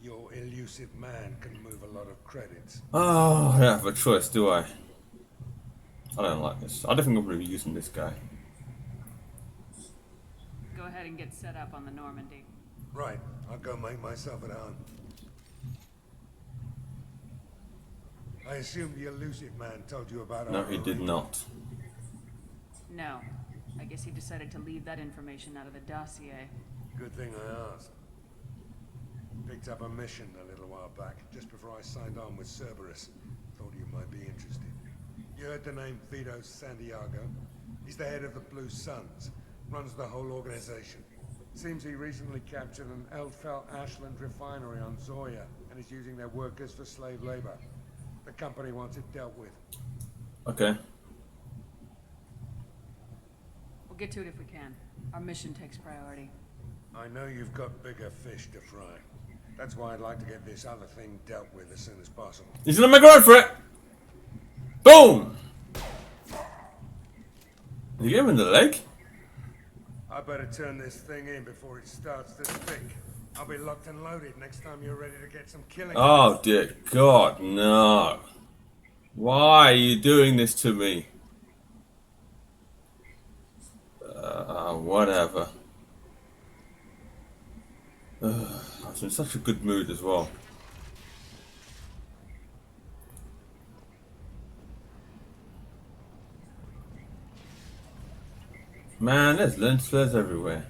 your elusive man can move a lot of credits. Oh, I don't have a choice, do I? I don't like this. I don't think I'm going to be using this guy. Go ahead and get set up on the Normandy. Right. I'll go make myself at home. I assume the elusive man told you about No, our he did not. No. I guess he decided to leave that information out of the dossier. Good thing I asked. Picked up a mission a little while back, just before I signed on with Cerberus. Thought you might be interested. You heard the name Vito Santiago? He's the head of the Blue Suns. Runs the whole organization. Seems he recently captured an Eldfell Ashland refinery on Zoya and is using their workers for slave labor. The company wants it dealt with. Okay. We'll get to it if we can. Our mission takes priority. I know you've got bigger fish to fry. That's why I'd like to get this other thing dealt with as soon as possible. He's gonna make a run for it! Boom! Did you get him in the leg? I better turn this thing in before it starts to stick. I'll be locked and loaded next time you're ready to get some killing. Oh dear God, no. Why are you doing this to me? Whatever. I was in such a good mood as well. Man, there's lens flares everywhere.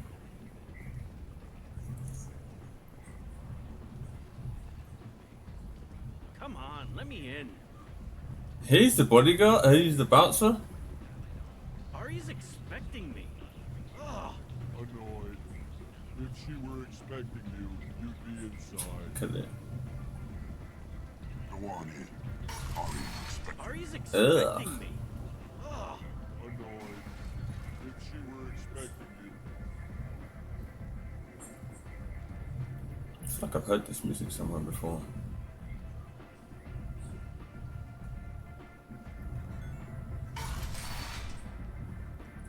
Come on, let me in. He's the bodyguard? He's the bouncer? Ari's expecting me. Ugh. Annoyed. If she were expecting you, you'd be inside. Look at it. Go on in. Ari's expecting me. Ugh. Annoyed. If she were expecting you. I feel like I've heard this music somewhere before.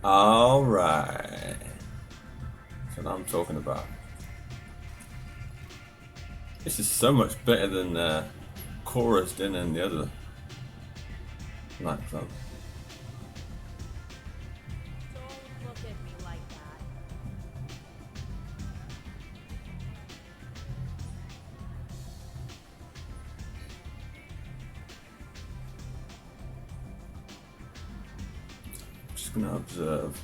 Alright. That's what I'm talking about. This is so much better than Chorus Din and the other nightclub. Don't look at me like that. Just gonna observe.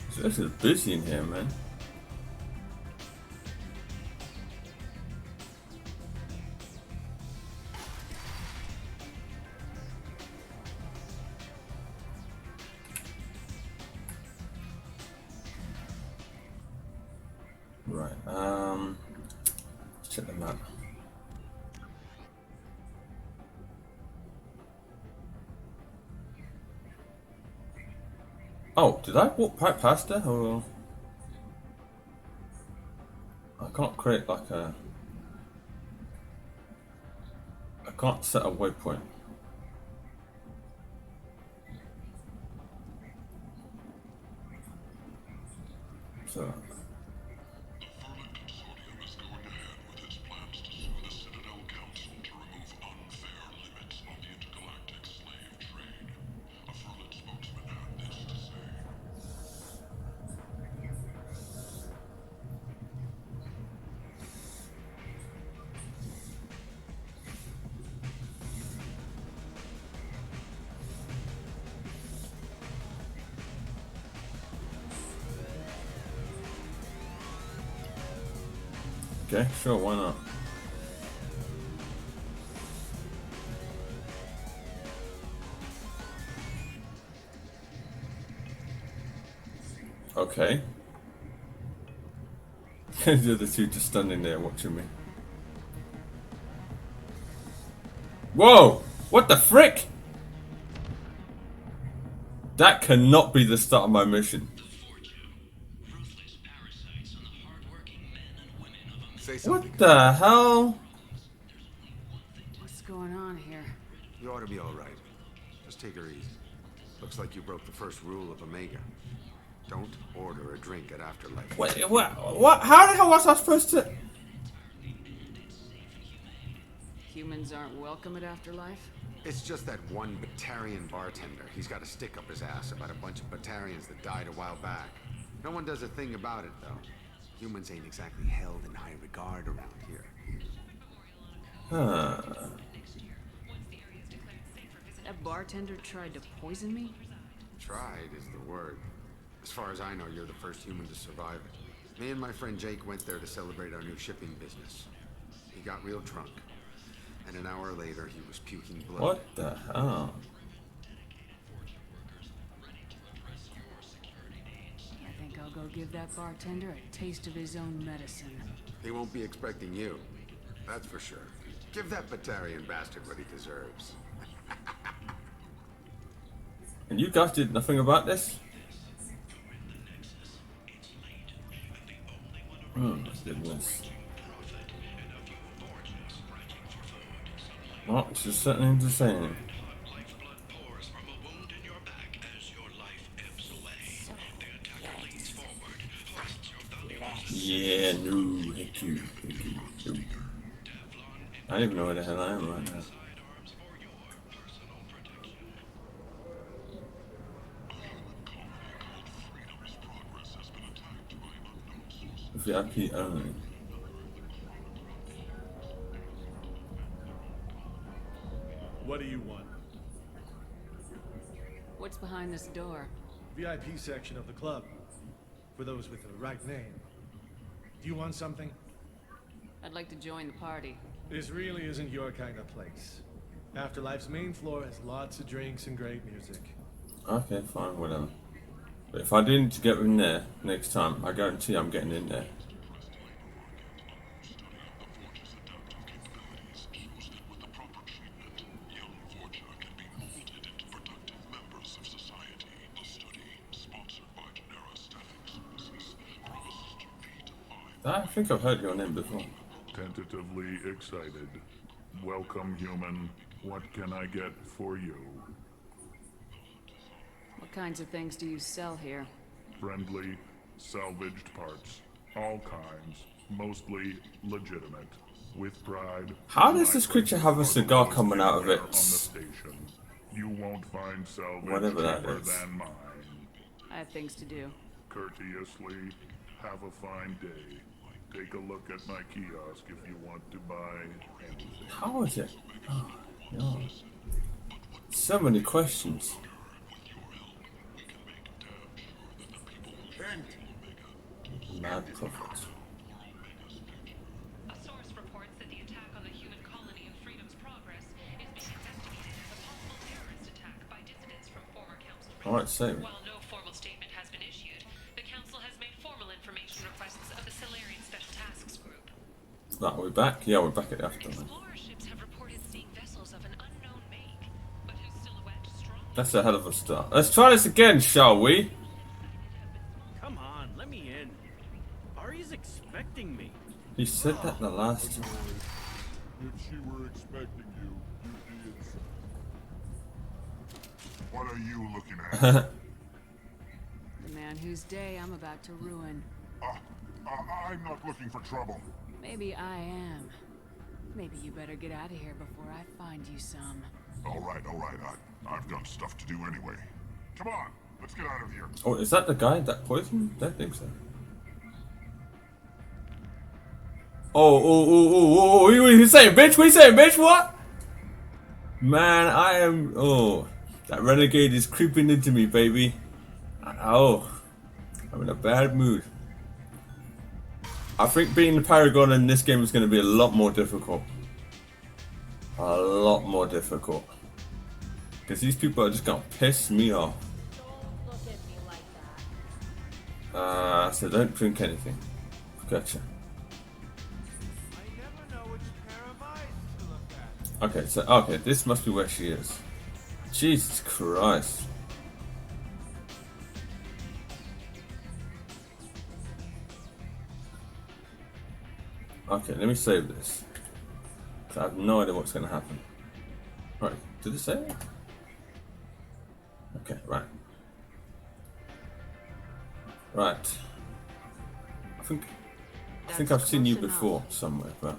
It's actually busy in here, man. Right, let's check the map. Oh, did I walk right past her, or I can't create like a, I can't set a waypoint. So okay, sure, why not? Okay. The other two just standing there watching me. Whoa! What the frick? That cannot be the start of my mission. What the hell? What's going on here? You ought to be all right. Just take her easy. Looks like you broke the first rule of Omega. Don't order a drink at Afterlife. Wait, what? How the hell was I supposed to? Humans aren't welcome at Afterlife? It's just that one Batarian bartender. He's got a stick up his ass about a bunch of Batarians that died a while back. No one does a thing about it, though. Humans ain't exactly held in high regard around here. Huh. That bartender tried to poison me? Tried is the word. As far as I know, you're the first human to survive it. Me and my friend Jake went there to celebrate our new shipping business. He got real drunk. And an hour later, he was puking blood. What the hell? I think I'll go give that bartender a taste of his own medicine. He won't be expecting you. That's for sure. Give that Batarian bastard what he deserves. And you guys did nothing about this? Oh my goodness. Well, it's just certainly the same. Yeah, no, thank you. No. I don't even know where the hell I am right now. VIP only. What do you want? What's behind this door? VIP section of the club. For those with the right name. Do you want something? I'd like to join the party. This really isn't your kind of place. Afterlife's main floor has lots of drinks and great music. Okay, fine, whatever. But if I do need to get in there next time, I guarantee I'm getting in there. I think I've heard your name before. Tentatively excited. Welcome, human. What can I get for you? What kinds of things do you sell here? Friendly, salvaged parts. All kinds. Mostly legitimate. With pride. How does this creature have a cigar coming out of it? On the station. You won't find salvage Whatever that cheaper is. than mine. I have things to do. Courteously, have a fine day. Take a look at my kiosk if you want to buy anything. How is it? Oh, no. So many questions. Mad profits. A source reports that the attack on the human colony of Freedom's Progress is being investigated as a possible terrorist attack by dissidents from former council. Alright, so. While no formal statement has been issued, the council has made formal information requests of the Solarian Special Tasks Group. Right, we're back? Yeah, we're back at the afterlife. Explorer ships have reported seeing vessels of an unknown make, but whose silhouette strong. That's a hell of a start. Let's try this again, shall we? Come on, let me in. Ari's expecting me. He said that the last time. If she were expecting you, you'd be inside. What are you looking at? The man whose day I'm about to ruin. I'm not looking for trouble. Maybe I am. Maybe you better get out of here before I find you some. All right. I've got stuff to do anyway. Come on, let's get out of here. Oh, is that the guy that poisoned? I don't think so. Oh, what are you saying, bitch? What are you saying, bitch? What? Man, I am... Oh, that renegade is creeping into me, baby. Oh, I'm in a bad mood. I think being the Paragon in this game is going to be a lot more difficult. A lot more difficult. Because these people are just going to piss me off. So don't drink anything. Gotcha. Okay, so, okay, this must be where she is. Jesus Christ. Okay, let me save this. I have no idea what's going to happen. Right, did it say it? Okay, right. Right. I think I've seen you before somewhere, but...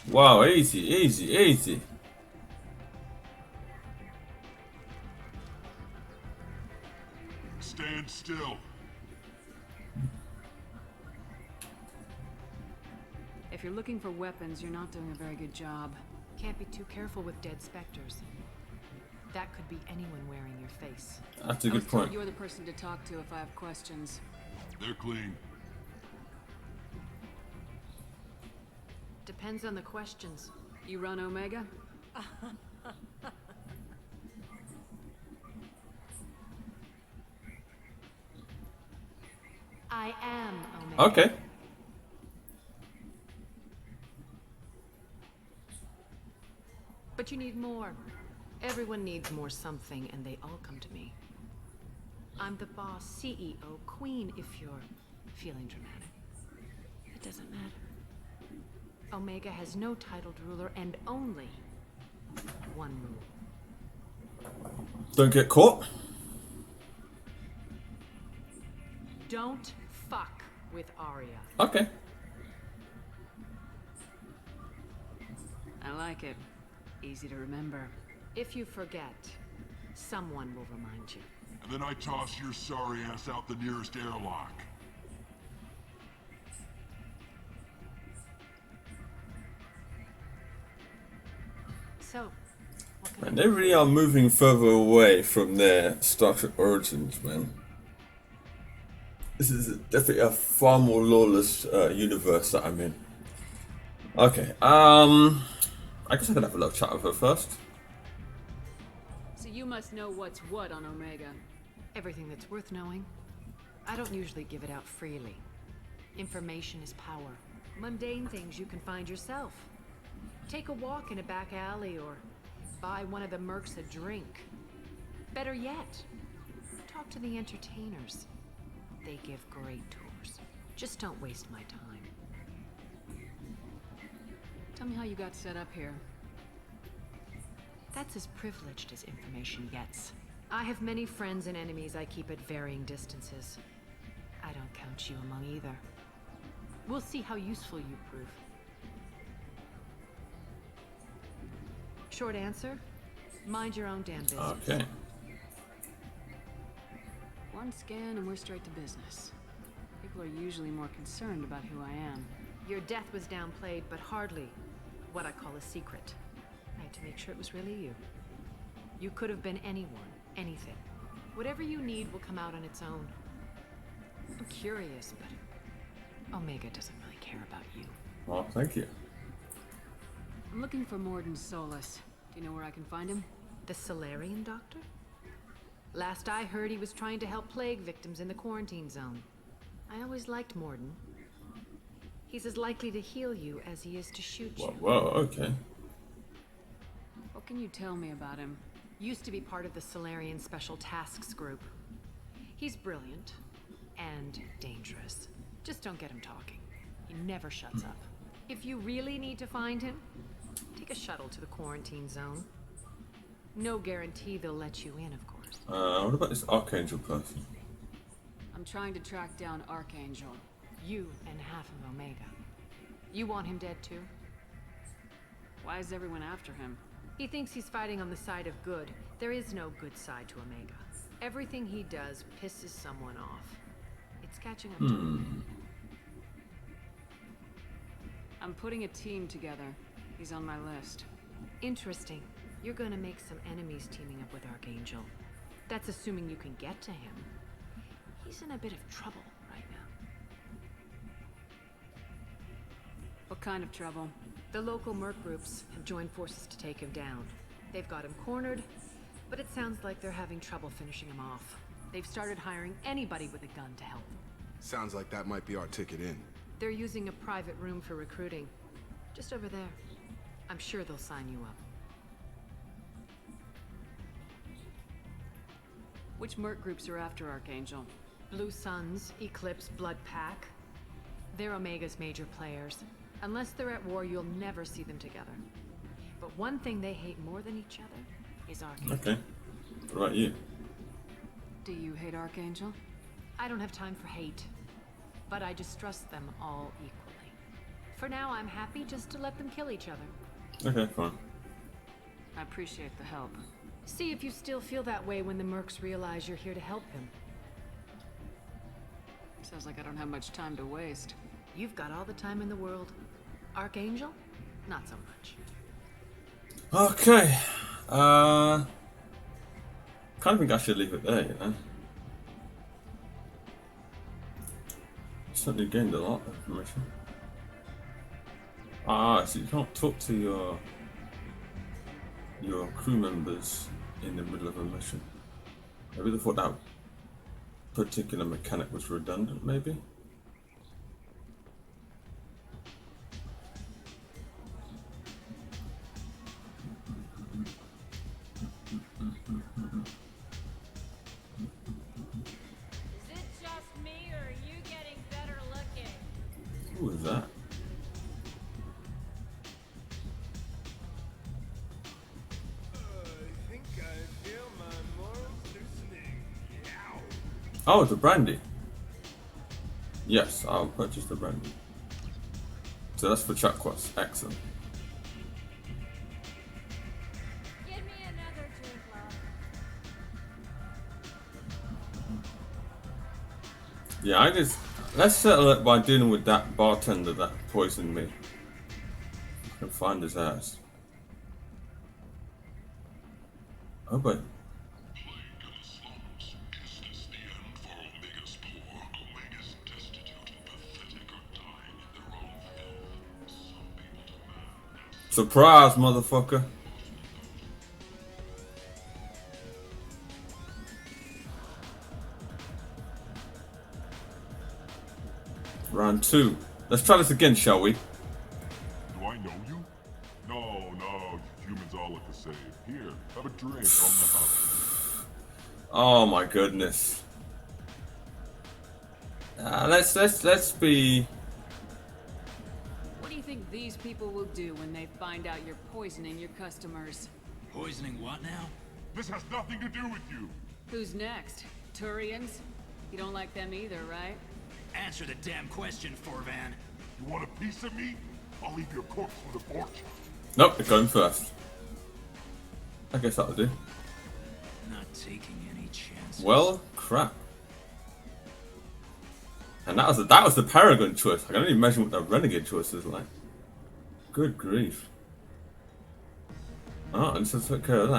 Wow, easy. Stand still. If you're looking for weapons, you're not doing a very good job. Can't be too careful with dead specters. That could be anyone wearing your face. That's a good point. You're the person to talk to if I have questions. They're clean. Depends on the questions. You run Omega? I am Omega. Okay. But you need more. Everyone needs more something, and they all come to me. I'm the boss, CEO, queen, if you're feeling dramatic. It doesn't matter. Omega has no titled ruler and only one rule. Don't get caught. Don't fuck with Arya. Okay. I like it. Easy to remember. If you forget, someone will remind you. And then I toss your sorry ass out the nearest airlock. So, Man, they really are moving further away from their Star Trek origins, man. This is definitely a far more lawless universe that I'm in. Okay, I guess I could have a little chat with her first. So you must know what's what on Omega. Everything that's worth knowing. I don't usually give it out freely. Information is power. Mundane things you can find yourself. Take a walk in a back alley or buy one of the mercs a drink. Better yet, talk to the entertainers. They give great tours. Just don't waste my time. Tell me how you got set up here. That's as privileged as information gets. I have many friends and enemies I keep at varying distances. I don't count you among either. We'll see how useful you prove. Short answer, mind your own damn business. Okay. One scan and we're straight to business. People are usually more concerned about who I am. Your death was downplayed, but hardly what I call a secret. I had to make sure it was really you. You could have been anyone, anything. Whatever you need will come out on its own. I'm curious, but Omega doesn't really care about you. Well, thank you. I'm looking for Morden Solus. Do you know where I can find him? The Solarian doctor? Last I heard, he was trying to help plague victims in the quarantine zone. I always liked Morden. He's as likely to heal you as he is to shoot you. Whoa, okay. What can you tell me about him? Used to be part of the Solarian Special Tasks Group. He's brilliant and dangerous. Just don't get him talking. He never shuts up. If you really need to find him, take a shuttle to the quarantine zone. No guarantee they'll let you in, of course. What about this Archangel person? I'm trying to track down Archangel. You and half of Omega. You want him dead too? Why is everyone after him? He thinks he's fighting on the side of good. There is no good side to Omega. Everything he does pisses someone off. It's catching up to him. I'm putting a team together. He's on my list. Interesting. You're gonna make some enemies teaming up with Archangel. That's assuming you can get to him. He's in a bit of trouble right now. What kind of trouble? The local merc groups have joined forces to take him down. They've got him cornered, but it sounds like they're having trouble finishing him off. They've started hiring anybody with a gun to help them. Sounds like that might be our ticket in. They're using a private room for recruiting. Just over there. I'm sure they'll sign you up. Which merc groups are after Archangel? Blue Suns, Eclipse, Blood Pack. They're Omega's major players. Unless they're at war, you'll never see them together. But one thing they hate more than each other is Archangel. Okay. What about you? Do you hate Archangel? I don't have time for hate. But I distrust them all equally. For now, I'm happy just to let them kill each other. Okay, fine. I appreciate the help. See if you still feel that way when the mercs realize you're here to help him. Sounds like I don't have much time to waste. You've got all the time in the world. Archangel? Not so much. Okay. Kind of think I should leave it there, you know. Certainly gained a lot of information. So you can't talk to your crew members in the middle of a mission. I really thought that particular mechanic was redundant, maybe? Is it just me, or are you getting better looking? Who was that? I think I feel my morals loosening. Yow. Oh, the brandy. Yes, I'll purchase the brandy. So that's for Chuck Quest. Excellent. Give me another drink, love. Yeah, I just... Let's settle it by dealing with that bartender that poisoned me. I can find his ass. Oh, but... Surprise, motherfucker. Round 2. Let's try this again, shall we? Do I know you? No, humans all look the same. Here, have a drink on the house. Oh my goodness. Let's be. What do you think these people will do when they find out you're poisoning your customers? Poisoning what now? This has nothing to do with you. Who's next? Turians? You don't like them either, right? Answer the damn question, Forvan. You want a piece of me? I'll leave your corpse for the porch. Nope, they're going first. I guess that'll do. Not taking any chances. Well, crap. And that was the Paragon choice. I can only imagine what the Renegade choice is like. Good grief. Oh, at least I took care of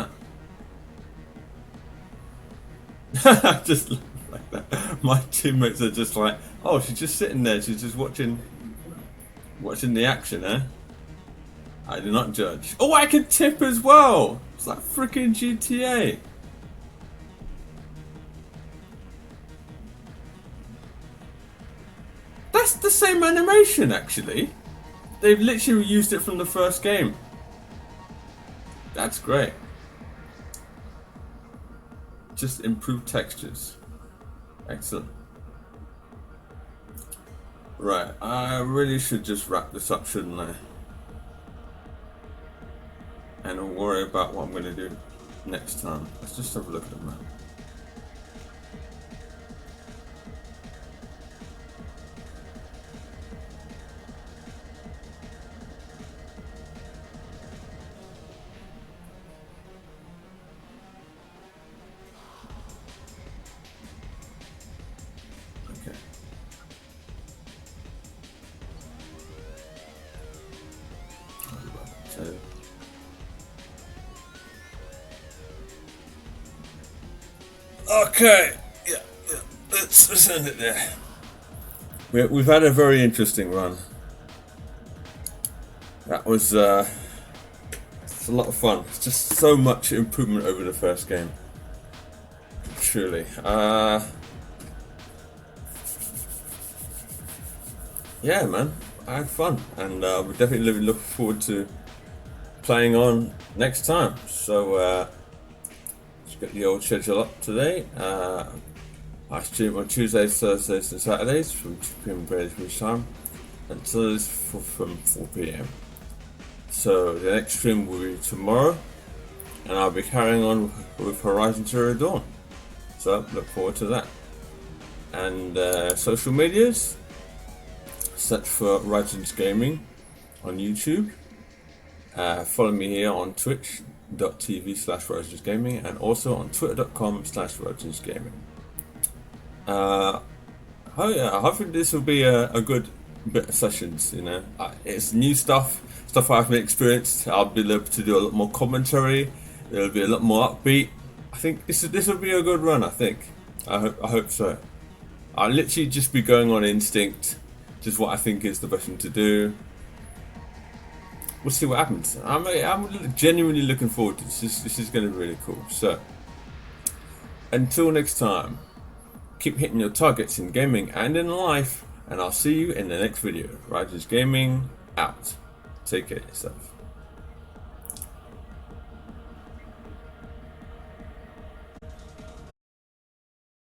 that. Just like that. My teammates are just like, oh, she's just sitting there. She's just watching the action, eh? I do not judge. Oh, I can tip as well. It's like freaking GTA. That's the same animation, actually. They've literally used it from the first game. That's great. Just improved textures. Excellent. Right, I really should just wrap this up, shouldn't I? And I'll worry about what I'm going to do next time. Let's just have a look at the map. Okay, yeah, let's end it there. We've had a very interesting run. That was it's a lot of fun. It's just so much improvement over the first game. Truly. Yeah, man, I had fun, and we're definitely looking forward to playing on next time. So. Get the old schedule up today. I stream on Tuesdays, Thursdays and Saturdays from 2 PM Greenwich time until from 4 PM. So the next stream will be tomorrow, and I'll be carrying on with Horizon Zero Dawn. So look forward to that. And social medias, search for Raijinzz Gaming on YouTube. Follow me here on twitch.tv/RaijinzzGaming and also on twitter.com/RaijinzzGaming. Hopefully this will be a good bit of sessions, you know. It's new stuff I haven't experienced. I'll be able to do a lot more commentary. It'll be a lot more upbeat. I think this will be a good run, I think. I hope so. I'll literally just be going on instinct, just what I think is the best thing to do. We'll see what happens. I'm genuinely looking forward to this. This is going to be really cool. So, until next time, keep hitting your targets in gaming and in life, and I'll see you in the next video. Raijinzz Gaming out. Take care of yourself.